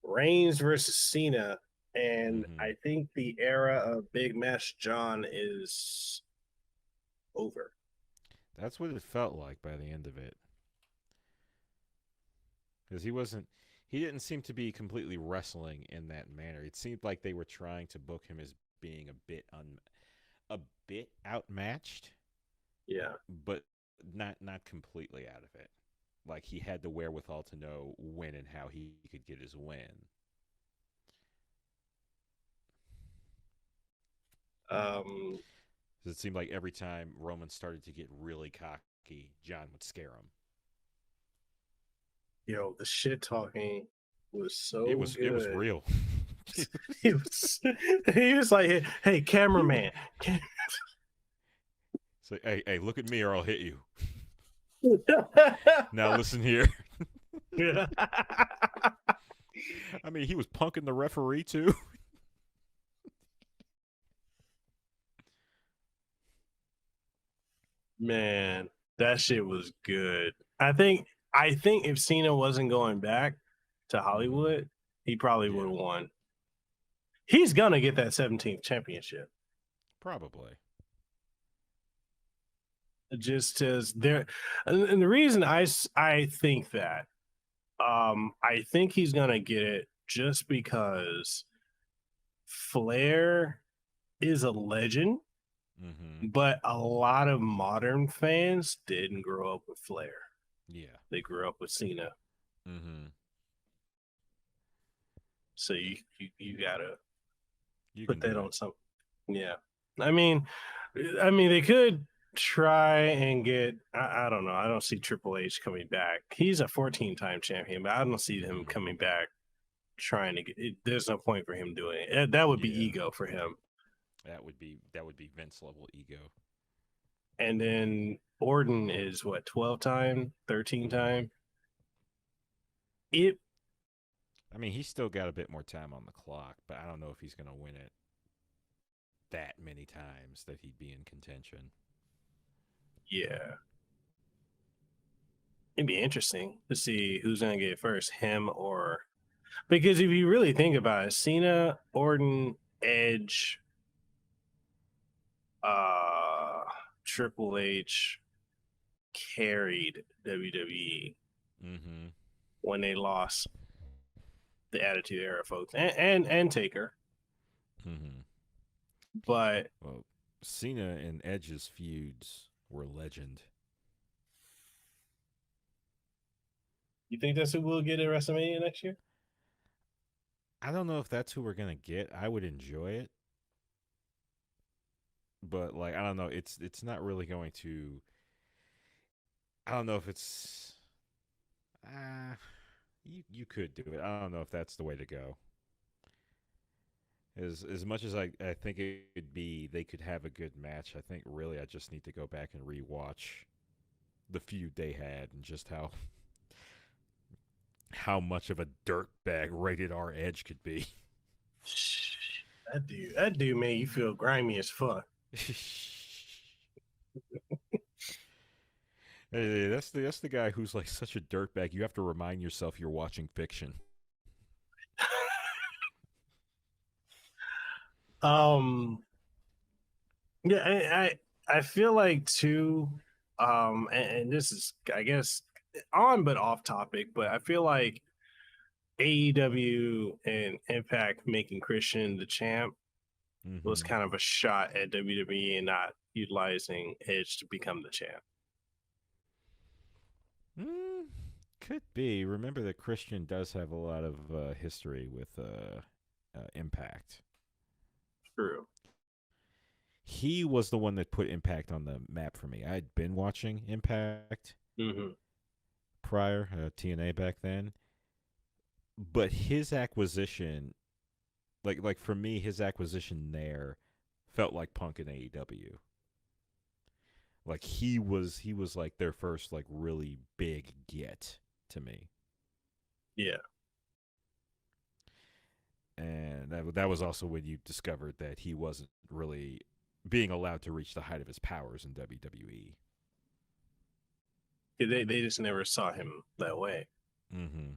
Reigns versus Cena, and I think the era of Big Match John is over. That's what it felt like by the end of it. Because he didn't seem to be completely wrestling in that manner. It seemed like they were trying to book him as being a bit outmatched. Yeah. But not completely out of it. Like he had the wherewithal to know when and how he could get his win. It seemed like every time Roman started to get really cocky, John would scare him. Yo, the shit talking was so it was real. he was like, hey, cameraman. Say, hey, look at me or I'll hit you. Now listen here. I mean, he was punking the referee too. Man, that shit was good. I think if Cena wasn't going back to Hollywood, he probably would have won. He's gonna get that 17th championship. Probably. Just as there, and the reason I think that, I think he's gonna get it just because Flair is a legend, but a lot of modern fans didn't grow up with Flair. Yeah, they grew up with Cena. So you gotta put that on something. Yeah, I mean, they could try and get. I don't know. I don't see Triple H coming back. He's a 14-time champion, but I don't see him coming back. Trying to get. There's no point for him doing it. That would be ego for him. That would be Vince level ego. And then Orton is what, 12-time, 13-time. I mean, he's still got a bit more time on the clock, but I don't know if he's going to win it that many times that he'd be in contention. Yeah. It'd be interesting to see who's going to get it first, him or... Because if you really think about it, Cena, Orton, Edge, Triple H carried WWE when they lost the Attitude Era, folks, and Taker. But Cena and Edge's feuds were legend. You think that's who we'll get at WrestleMania next year? I don't know if that's who we're gonna get. I would enjoy it, but like I don't know. It's not really going to. I don't know if it's. You could do it. I don't know if that's the way to go. As much as I think it would be, they could have a good match. I think really I just need to go back and rewatch the feud they had and just how much of a dirtbag rated R Edge could be. That dude made you feel grimy as fuck. Hey, that's the guy who's like such a dirtbag. You have to remind yourself you're watching fiction. Yeah, I feel like too, and this is, I guess, on but off topic, but I feel like AEW and Impact making Christian the champ was Mm-hmm. kind of a shot at WWE and not utilizing Edge to become the champ. Mm, could be. Remember that Christian does have a lot of history with Impact. True. He was the one that put Impact on the map for me. I had been watching Impact Hmm. prior, TNA back then, but his acquisition, like for me, his acquisition there felt like Punk in AEW. Like he was like their first like really big get to me. Yeah. And that was also when you discovered that he wasn't really being allowed to reach the height of his powers in WWE. They just never saw him that way. Mm-hmm.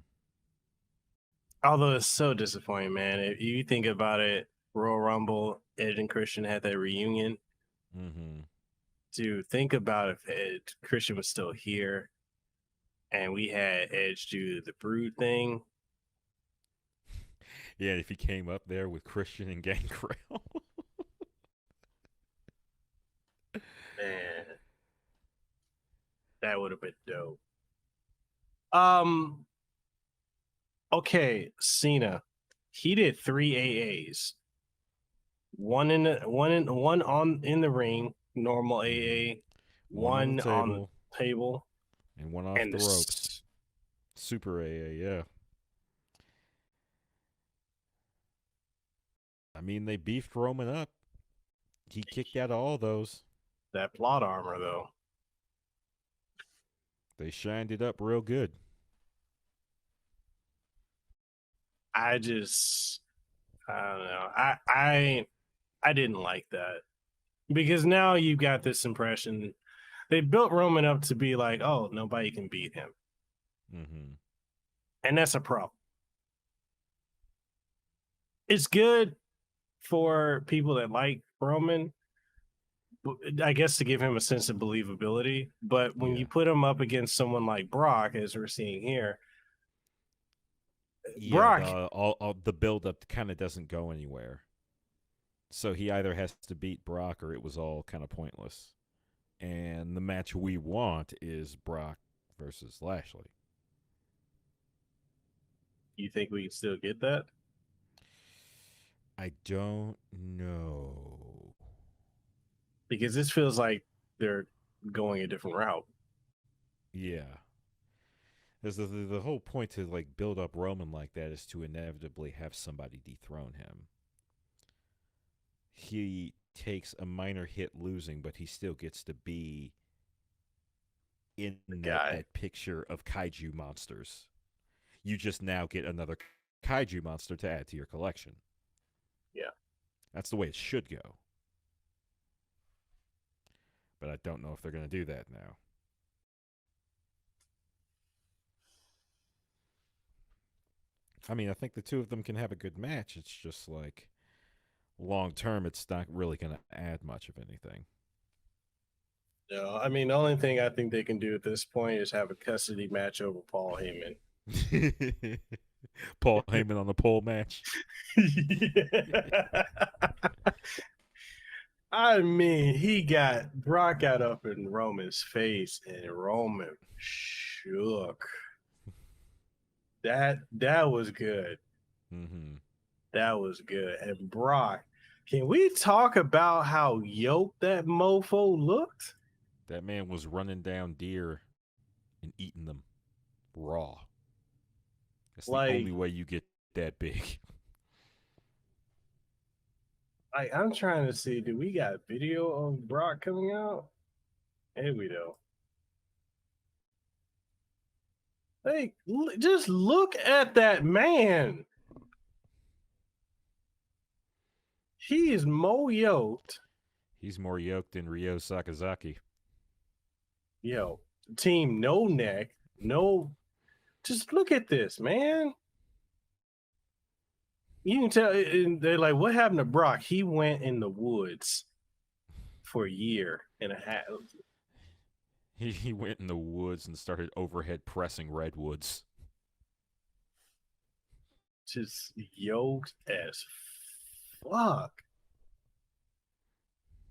Although it's so disappointing, man. If you think about it, Royal Rumble, Edge and Christian had that reunion. Mm-hmm. Dude, think about if Christian was still here and we had Edge do the Brood thing. Yeah, if he came up there with Christian and Gangrel. Man, that would have been dope. Um, okay, Cena. He did 3 AAs. One on in the ring, normal AA, One on the one on the table table, and one off and the ropes. Super AA, yeah. I mean, they beefed Roman up. He kicked out all those. that plot armor though. They shined it up real good. I just I don't know. I didn't like that because now you've got this impression they built Roman up to be like, oh, nobody can beat him, Mm-hmm. and that's a problem. It's good for people that like Roman, I guess, to give him a sense of believability. But when Yeah. you put him up against someone like Brock, as we're seeing here, Yeah, Brock, all the build up kind of doesn't go anywhere. So he either has to beat Brock or it was all kind of pointless. And the match we want is Brock versus Lashley. you think we can still get that? I don't know. Because this feels like they're going a different route. Yeah. Because the whole point to like build up Roman like that is to inevitably have somebody dethrone him. He takes a minor hit losing, but he still gets to be in Guy. that picture of kaiju monsters. You just now get another kaiju monster to add to your collection. Yeah. That's the way it should go. But I don't know if they're going to do that now. I mean, I think the two of them can have a good match. It's just like long term, it's not really going to add much of anything. No, I mean, the only thing I think they can do at this point is have a custody match over Paul Heyman. Paul Heyman on the pole match. Yeah. I mean, he got Brock got up in Roman's face and Roman shook. That was good. Mm-hmm. That was good. And Brock, can we talk about how yoked that mofo looked? That man was running down deer and eating them raw. That's the Like, only way you get that big. I'm trying to see, do we got video of Brock coming out? Here we go. Hey, just look at that man. He is mo yoked. He's more yoked than Ryo Sakazaki. Yo, team no neck, no. Just look at this, man. You can tell, and they're like, what happened to Brock? He went in the woods for a year and a half. He went in the woods and started overhead pressing redwoods. Just yoked as fuck.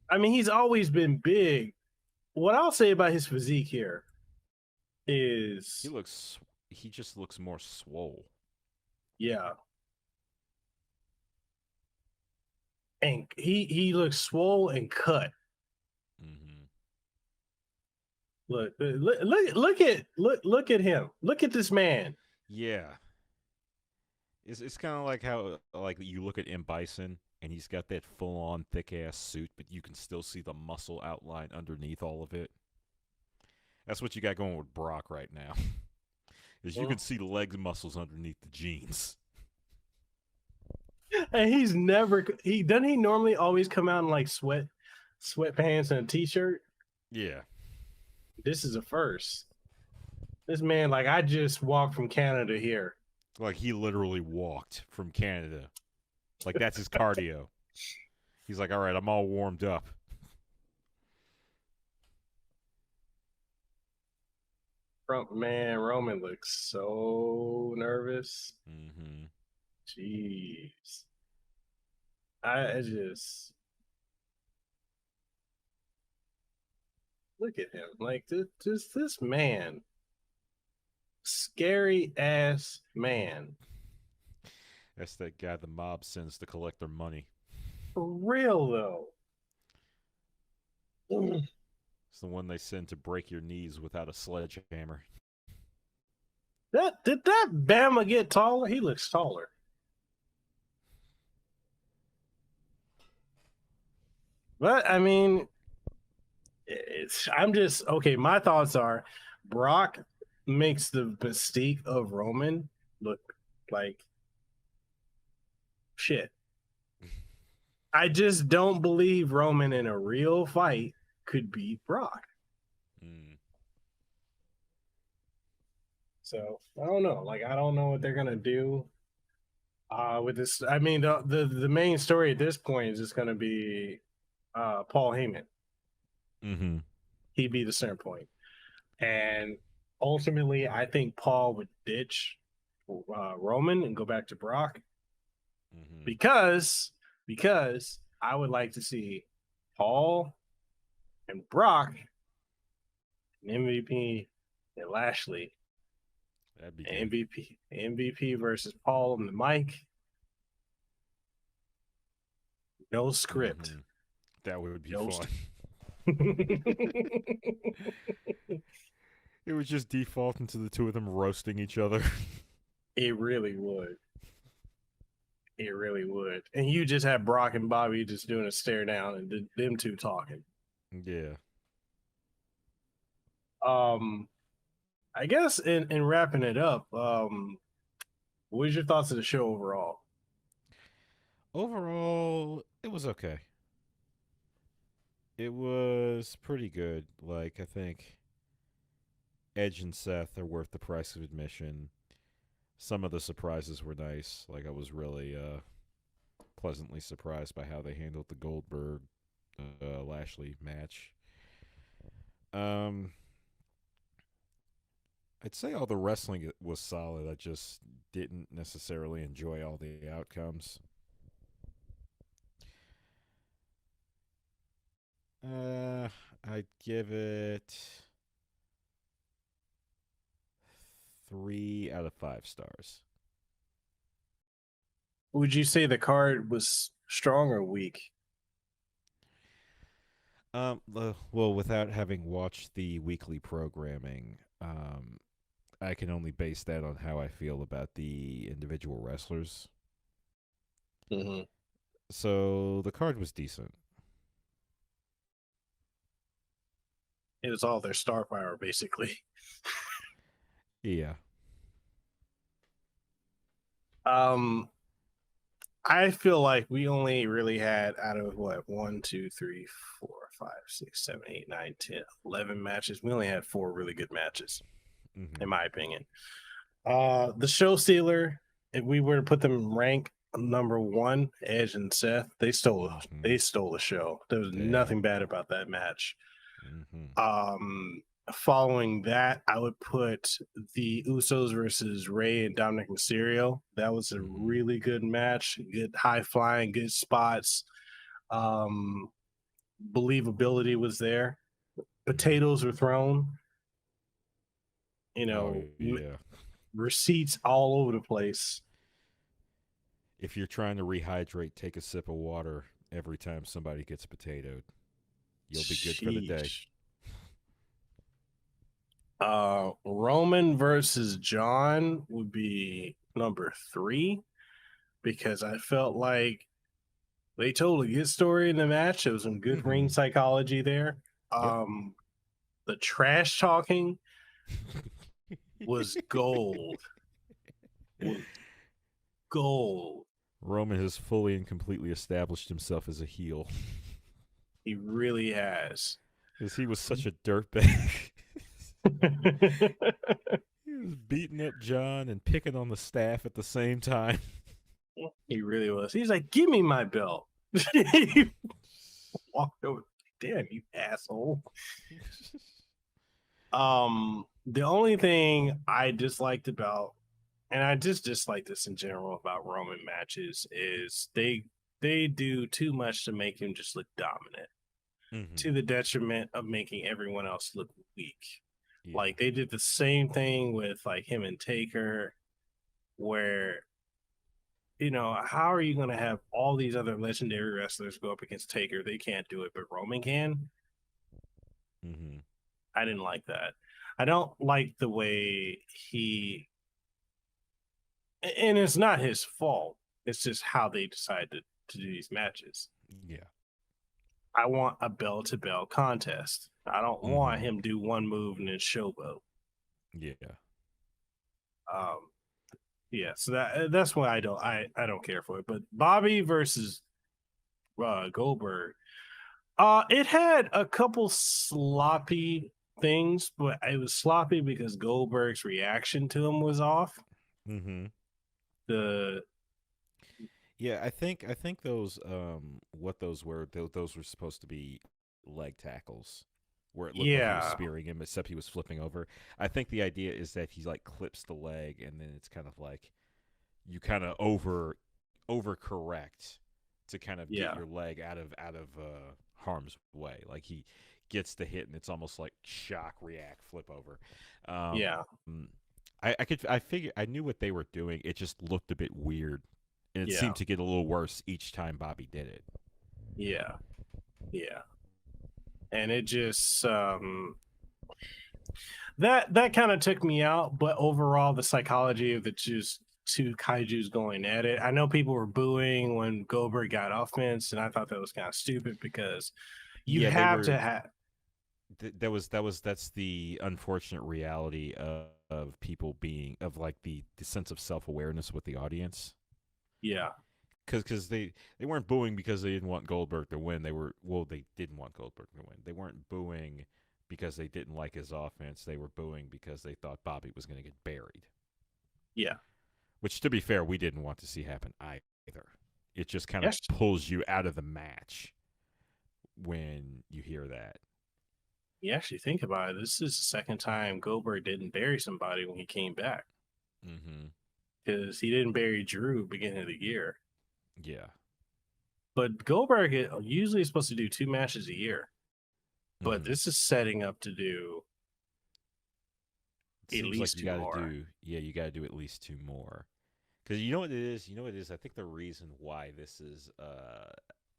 I mean, he's always been big. What I'll say about his physique here is he just looks more swole. Yeah. And he looks swole and cut. Mm-hmm. Look at him. Look at this man. Yeah. It's kind of like how like you look at M. Bison and he's got that full on thick ass suit, but you can still see the muscle outline underneath all of it. That's what you got going with Brock right now. Is you can see the leg muscles underneath the jeans. And he doesn't he normally always come out in like sweatpants and a t-shirt? Yeah. This is a first. This man, like, I just walked from Canada here. Like, he literally walked from Canada. Like, that's his cardio. He's like, all right, I'm all warmed up. Man, Roman looks so nervous. Mm-hmm. Jeez. I just look at him. Like, this man. Scary ass man. That's that guy the mob sends to collect their money. For real, though. It's the one they send to break your knees without a sledgehammer. Did that Bama get taller? He looks taller. But, I mean, I'm just, okay, my thoughts are Brock makes the mystique of Roman look like shit. I just don't believe Roman in a real fight could beat Brock. So I don't know. Like, I don't know what they're gonna do with this. I mean, the main story at this point is just gonna be Paul Heyman. Mm-hmm. He'd be the center point, and ultimately, I think Paul would ditch Roman and go back to Brock because I would like to see Paul and Brock, and MVP and Lashley. That'd be good. MVP versus Paul on the mic. No script. Mm-hmm. That would be fun. It would just default into the two of them roasting each other. It really would. It really would. And you just have Brock and Bobby just doing a stare down and them two talking. Yeah. I guess in wrapping it up, what was your thoughts of the show overall? Overall, it was okay. It was pretty good. Like, I think Edge and Seth are worth the price of admission. Some of the surprises were nice. Like, I was really pleasantly surprised by how they handled the Goldberg Lashley match. I'd say all the wrestling was solid. I just didn't necessarily enjoy all the outcomes. I'd give it 3 out of 5 stars. Would you say the card was strong or weak? Well, without having watched the weekly programming, I can only base that on how I feel about the individual wrestlers. Mm-hmm. So the card was decent. It was all their star power, basically. Yeah. I feel like we only really had out of 1, 2, 3, 4, 5, 6, 7, 8, 9, 10, 11 matches. We only had 4 really good matches, in my opinion. The show stealer, if we were to put them in rank, number one, Edge and Seth. They stole the show. There was Yeah. nothing bad about that match. Mm-hmm. Following that, I would put the Usos versus Rhea and Dominik Mysterio. That was a really good match. Good high flying, good spots. Believability was there. Potatoes were thrown. You know, yeah. receipts all over the place. If you're trying to rehydrate, take a sip of water every time somebody gets potatoed. You'll be good for the day. Roman versus John would be number 3 because I felt like they told a good story in the match. There was some good ring psychology there. The trash talking was gold. Was gold. Roman has fully and completely established himself as a heel. He really has. Because he was such a dirtbag. He was beating up John and picking on the staff at the same time. He really was. He's like, give me my belt. He walked over. Damn, you asshole. The only thing I disliked about, and I just dislike this in general about Roman matches, is they do too much to make him just look dominant, to the detriment of making everyone else look weak. Yeah. Like they did the same thing with like him and Taker, where how are you going to have all these other legendary wrestlers go up against Taker? They can't do it, but Roman can. I didn't like that. I don't like the way and it's not his fault. It's just how they decided to do these matches. Yeah. I want a bell-to-bell contest. I don't want him do one move and then showboat. Yeah. Yeah, so that's why I don't care for it. But Bobby versus Goldberg, it had a couple sloppy things, but it was sloppy because Goldberg's reaction to him was off. Yeah, I think those what those were supposed to be leg tackles, where it looked like he was spearing him, except he was flipping over. I think the idea is that he like clips the leg, and then it's kind of like you kind of overcorrect to kind of get your leg out of harm's way. Like he gets the hit, and it's almost like shock, react, flip over. I knew what they were doing. It just looked a bit weird. And it seemed to get a little worse each time Bobby did it. Yeah. And it just that kind of took me out, but overall the psychology of the two kaijus going at it. I know people were booing when Goldberg got offense, and I thought that was kind of stupid because that's the unfortunate reality of people being of like the sense of self-awareness with the audience. Yeah, because they weren't booing because they didn't want Goldberg to win. They didn't want Goldberg to win. They weren't booing because they didn't like his offense. They were booing because they thought Bobby was going to get buried. Yeah, which, to be fair, we didn't want to see happen either. It just kind of pulls you out of the match when you hear that. You actually think about it. This is the second time Goldberg didn't bury somebody when he came back. Because he didn't bury Drew beginning of the year. Yeah. But Goldberg usually is supposed to do 2 matches a year. But this is setting up to do at least like 2 more. You got to do at least 2 more. Because you know what it is? I think the reason why this is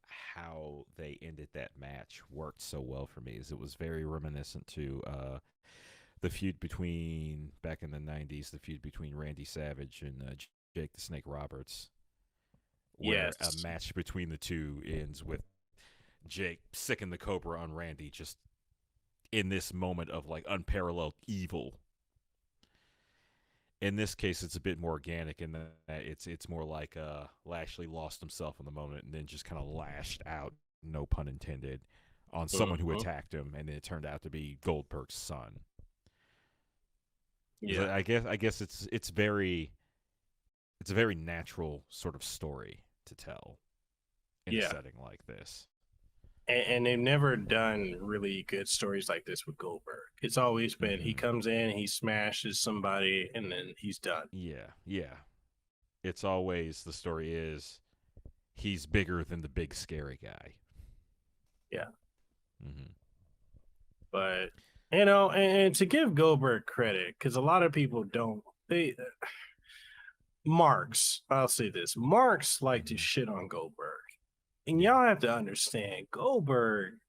how they ended that match worked so well for me is it was very reminiscent to the feud between, back in the 90s, the feud between Randy Savage and Jake the Snake Roberts. Where a match between the two ends with Jake sicking the Cobra on Randy just in this moment of like unparalleled evil. In this case, it's a bit more organic in that it's more like Lashley lost himself in the moment and then just kind of lashed out, no pun intended, on someone who attacked him, and then it turned out to be Goldberg's son. Yeah, I guess it's very it's a very natural sort of story to tell in a Yeah. setting like this. And they've never done really good stories like this with Goldberg. It's always been he Hmm. comes in, he smashes somebody, and then he's done. Yeah, yeah. It's always the story is he's bigger than the big scary guy. Yeah. Hmm. But and to give Goldberg credit, because a lot of people don't they marks, I'll say this. Marks like to Hmm. shit on Goldberg. And Yeah. y'all have to understand, Goldberg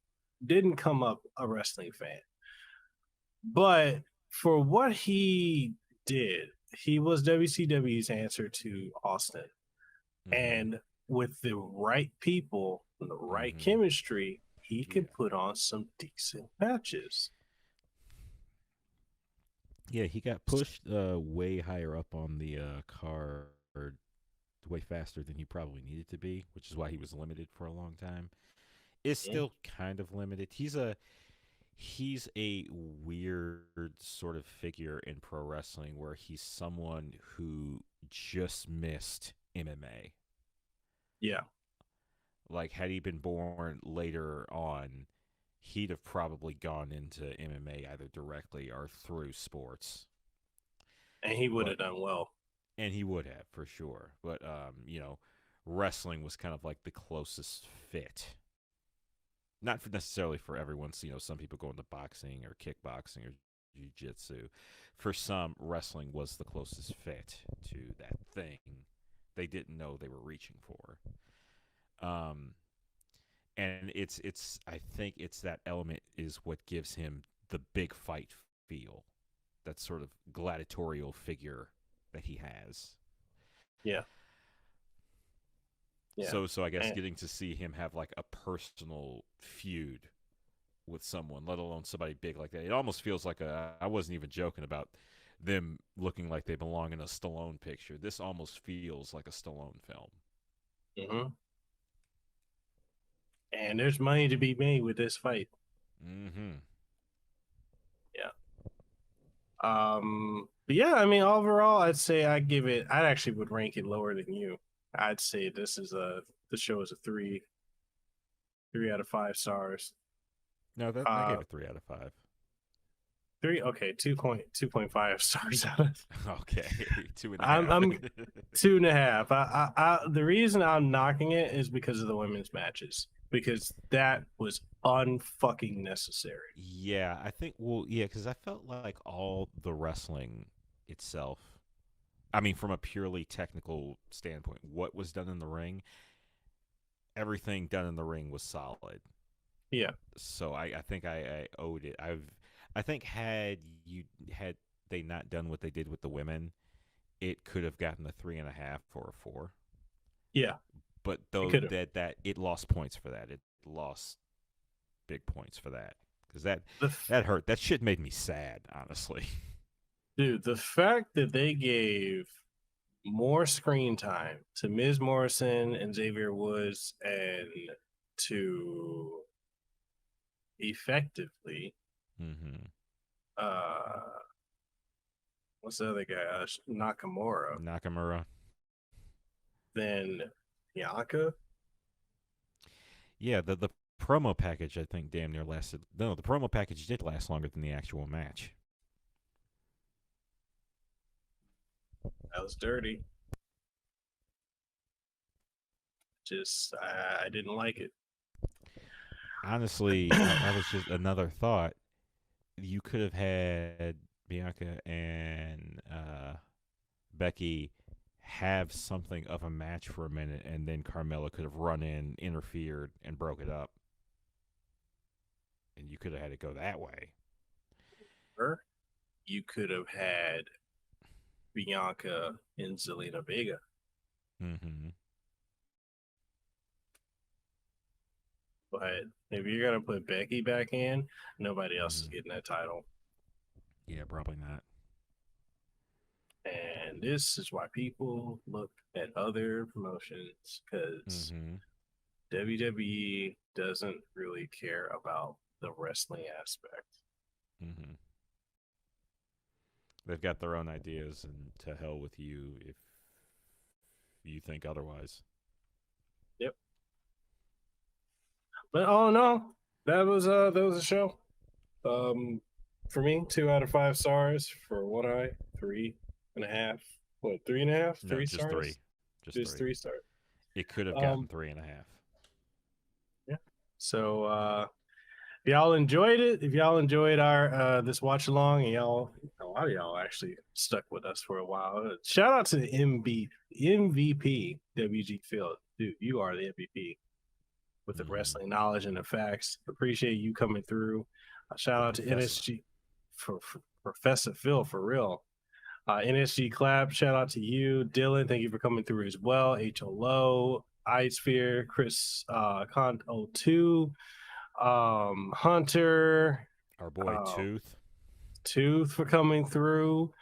didn't come up a wrestling fan. But for what he did, he was WCW's answer to Austin. Hmm. And with the right people and the right Hmm. chemistry, he Yeah. could put on some decent matches. Yeah, he got pushed way higher up on the card way faster than he probably needed to be, which is why he was limited for a long time. Is Mhm. still kind of limited. He's a weird sort of figure in pro wrestling where he's someone who just missed MMA. Yeah. Like had he been born later on, he'd have probably gone into MMA either directly or through sports. And he would But have done well. and he would have for sure. But wrestling was kind of like the closest fit. Not necessarily for everyone. So, some people go into boxing or kickboxing or jiu-jitsu. For some, wrestling was the closest fit to that thing they didn't know they were reaching for. Um, and it's I think it's that element is what gives him the big fight feel, that sort of gladiatorial figure that he has. Yeah. Yeah. So I guess And getting to see him have like a personal feud with someone, let alone somebody big like that, it almost feels like I wasn't even joking about them looking like they belong in a Stallone picture. This almost feels like a Stallone film. mhm. And there's money to be made with this fight. Mm-hmm. Yeah. But yeah, I mean, overall, I'd say I actually would rank it lower than you. I'd say the show is a three out of 5 stars. No, that I Uh, gave it 3 out of 5. three, okay, 2.5 stars out of. Okay, two and a I'm, half. I'm 2.5. The reason I'm knocking it is because of the women's matches, because that was unfucking necessary. Yeah, I think. Well, yeah, because I felt like all the wrestling itself. I mean, from a purely technical standpoint, what was done in the ring, everything done in the ring was solid. Yeah, So I think I owed it. I think had they not done what they did with the women, it could have gotten a 3.5 or a 4. yeah, But it though could have. that it lost points for that. It lost big points for that because that The f- that hurt. That shit made me sad, honestly. Dude, the fact that they gave more screen time to Ms. Morrison and Xavier Woods and to effectively Mm-hmm. uh what's the other guy? Nakamura, Nakamura. then Bianca. Yeah, the promo package I think damn near lasted. No, the promo package did last longer than the actual match. That was dirty. Just I didn't like it. Honestly, I was just another thought. You could have had Bianca and Becky have something of a match for a minute, and then Carmella could have run in, interfered, and broke it up, and you could have had it go that way. Or you could have had Bianca and Zelina Vega. Mm-hmm. But if you're gonna put Becky back in, nobody else is Mm-hmm. getting that title. Yeah, probably not. And this is why people look at other promotions, because Mm-hmm. WWE doesn't really care about the wrestling aspect. Mm-hmm. They've got their own ideas, and to hell with you if you think otherwise. Yep. But all in all, that was a show. For me, 2 out of 5 stars. For OneEye, 3.5. What, 3.5? No, Three just stars? three. Just 3 stars. It could have gotten Um, 3.5. yeah. So if y'all enjoyed it, if y'all enjoyed our this watch along, and a lot of y'all actually stuck with us for a while. Shout out to the MVP WG Field. Dude, you are the MVP with the wrestling knowledge and the facts. Appreciate you coming through. Shout out to NSG for Professor Phil, for real. NSG Clap, shout out to you. Dylan, thank you for coming through as well. HLO, Icephere, Chris Con 02, Hunter, Our boy Tooth for coming through.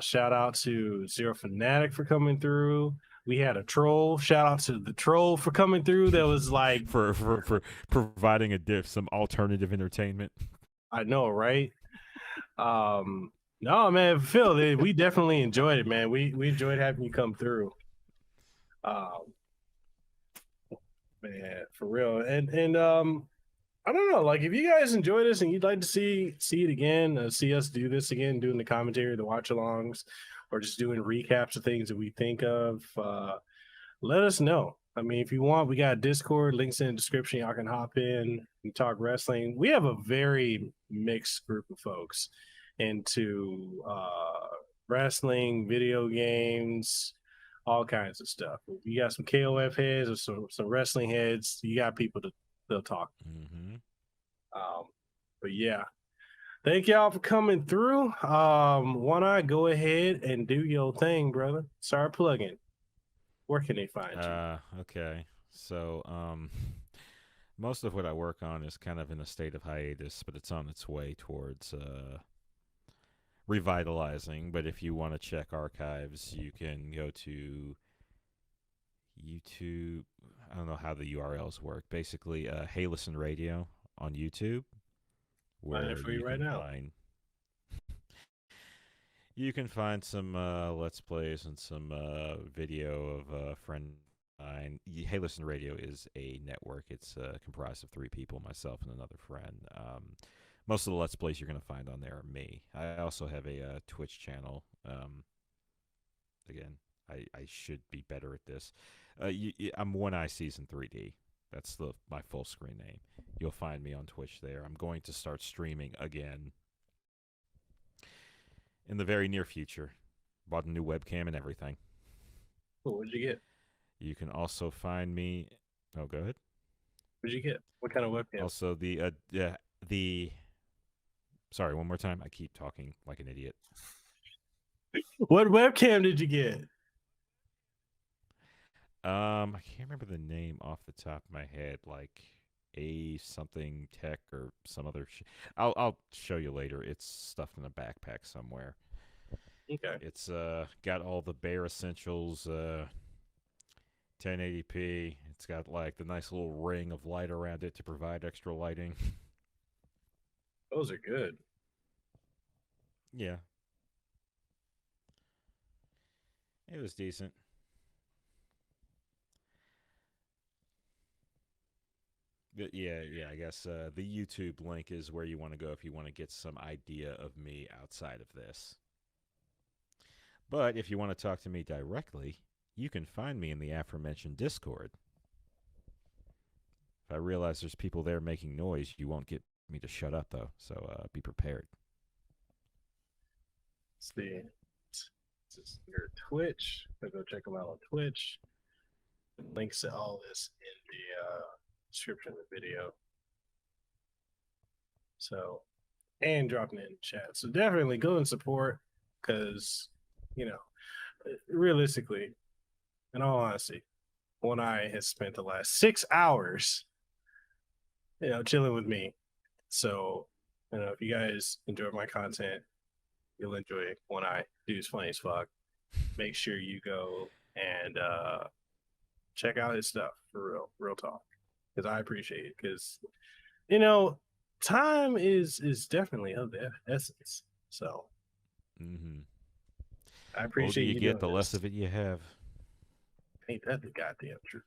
Shout out to Zero Fanatic for coming through. We had a troll. Shout out to the troll for coming through. That was like for providing some alternative entertainment. I know, right? No, man, Phil, we definitely enjoyed it, man. We enjoyed having you come through. Man, for real. And I don't know, like if you guys enjoy this and you'd like to see it again, see us do this again, doing the commentary, the watch alongs, or just doing recaps of things that we think of, let us know. I mean, if you want, we got Discord, links in the description. Y'all can hop in and talk wrestling. We have a very mixed group of folks into wrestling, video games, all kinds of stuff. You got some KOF heads or some wrestling heads. You got people they'll talk. Mm-hmm. But yeah, thank y'all for coming through. OneEye, go ahead and do your thing, brother. Start plugging. Where can they find you? Okay. So, most of what I work on is kind of in a state of hiatus, but it's on its way towards revitalizing. But if you want to check archives, you can go to YouTube. I don't know how the URLs work. Basically, Hey Listen Radio on YouTube, where Find it for you right now. You can find some Let's Plays and some video of a friend of mine. Hey Listen Radio is a network. It's comprised of 3 people, myself and another friend. Most of the Let's Plays you're going to find on there are me. I also have a Twitch channel. Again, I should be better at this. I'm OneEye Season 3D. That's my full screen name. You'll find me on Twitch there. I'm going to start streaming again in the very near future. Bought a new webcam and everything. Cool. What'd you get? You can also find me. Oh, go ahead. What'd you get? What kind of webcam? Also, Sorry, one more time. I keep talking like an idiot. What webcam did you get? I can't remember the name off the top of my head. Like A something tech or some other. I'll show you later. It's stuffed in a backpack somewhere. Okay. It's got all the bare essentials. 1080p. It's got like the nice little ring of light around it to provide extra lighting. Those are good. Yeah. It was decent. But yeah, I guess the YouTube link is where you want to go if you want to get some idea of me outside of this. But if you want to talk to me directly, you can find me in the aforementioned Discord. If I realize there's people there making noise, you won't get me to shut up, though. So be prepared. Let's see. This is your Twitch. I'll go check them out on Twitch. Links to all this in the description of the video. So, and dropping it in chat. So definitely go and support, because, you know, realistically, in all honesty, OneEye has spent the last 6 hours, you know, chilling with me. So, you know, if you guys enjoy my content, you'll enjoy OneEye. Dude's funny as fuck. Make sure you go and check out his stuff, for real talk, because I appreciate it. Because, you know, time is definitely of the essence. So, I appreciate you you get, doing the less this. of it you have. Ain't that the goddamn truth?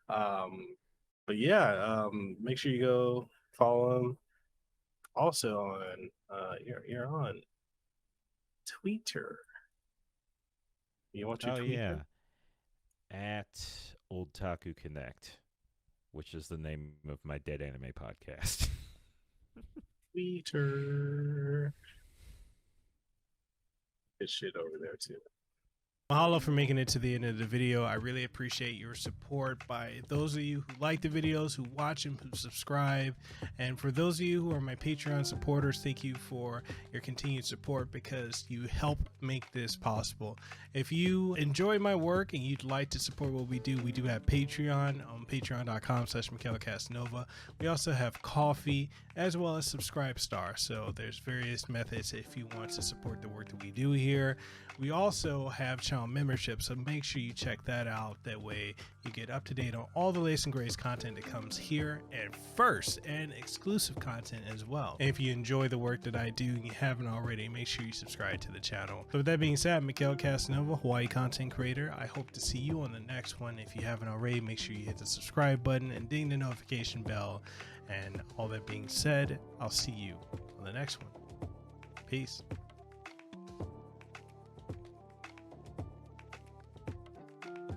But yeah, make sure you go follow him. Also on you're on Twitter. You want your Oh tweet? yeah, at Old Taku Connect, which is the name of my Dead Anime podcast. Twitter. Good shit over there too. Mahalo for making it to the end of the video. I really appreciate your support by those of you who like the videos, who watch and who subscribe. And for those of you who are my Patreon supporters, thank you for your continued support because you help make this possible. If you enjoy my work and you'd like to support what we do have Patreon on patreon.com/Mekel Kasanova. We also have Coffee as well as Subscribestar. So there's various methods if you want to support the work that we do here. We also have channel membership, so make sure you check that out. That way you get up to date on all the latest and greatest content that comes here and first, and exclusive content as well. And if you enjoy the work that I do and you haven't already, make sure you subscribe to the channel. So with that being said, I'm Mekel Kasanova, Hawaii content creator. I hope to see you on the next one. If you haven't already, make sure you hit the subscribe button and ding the notification bell. And all that being said, I'll see you on the next one. Peace.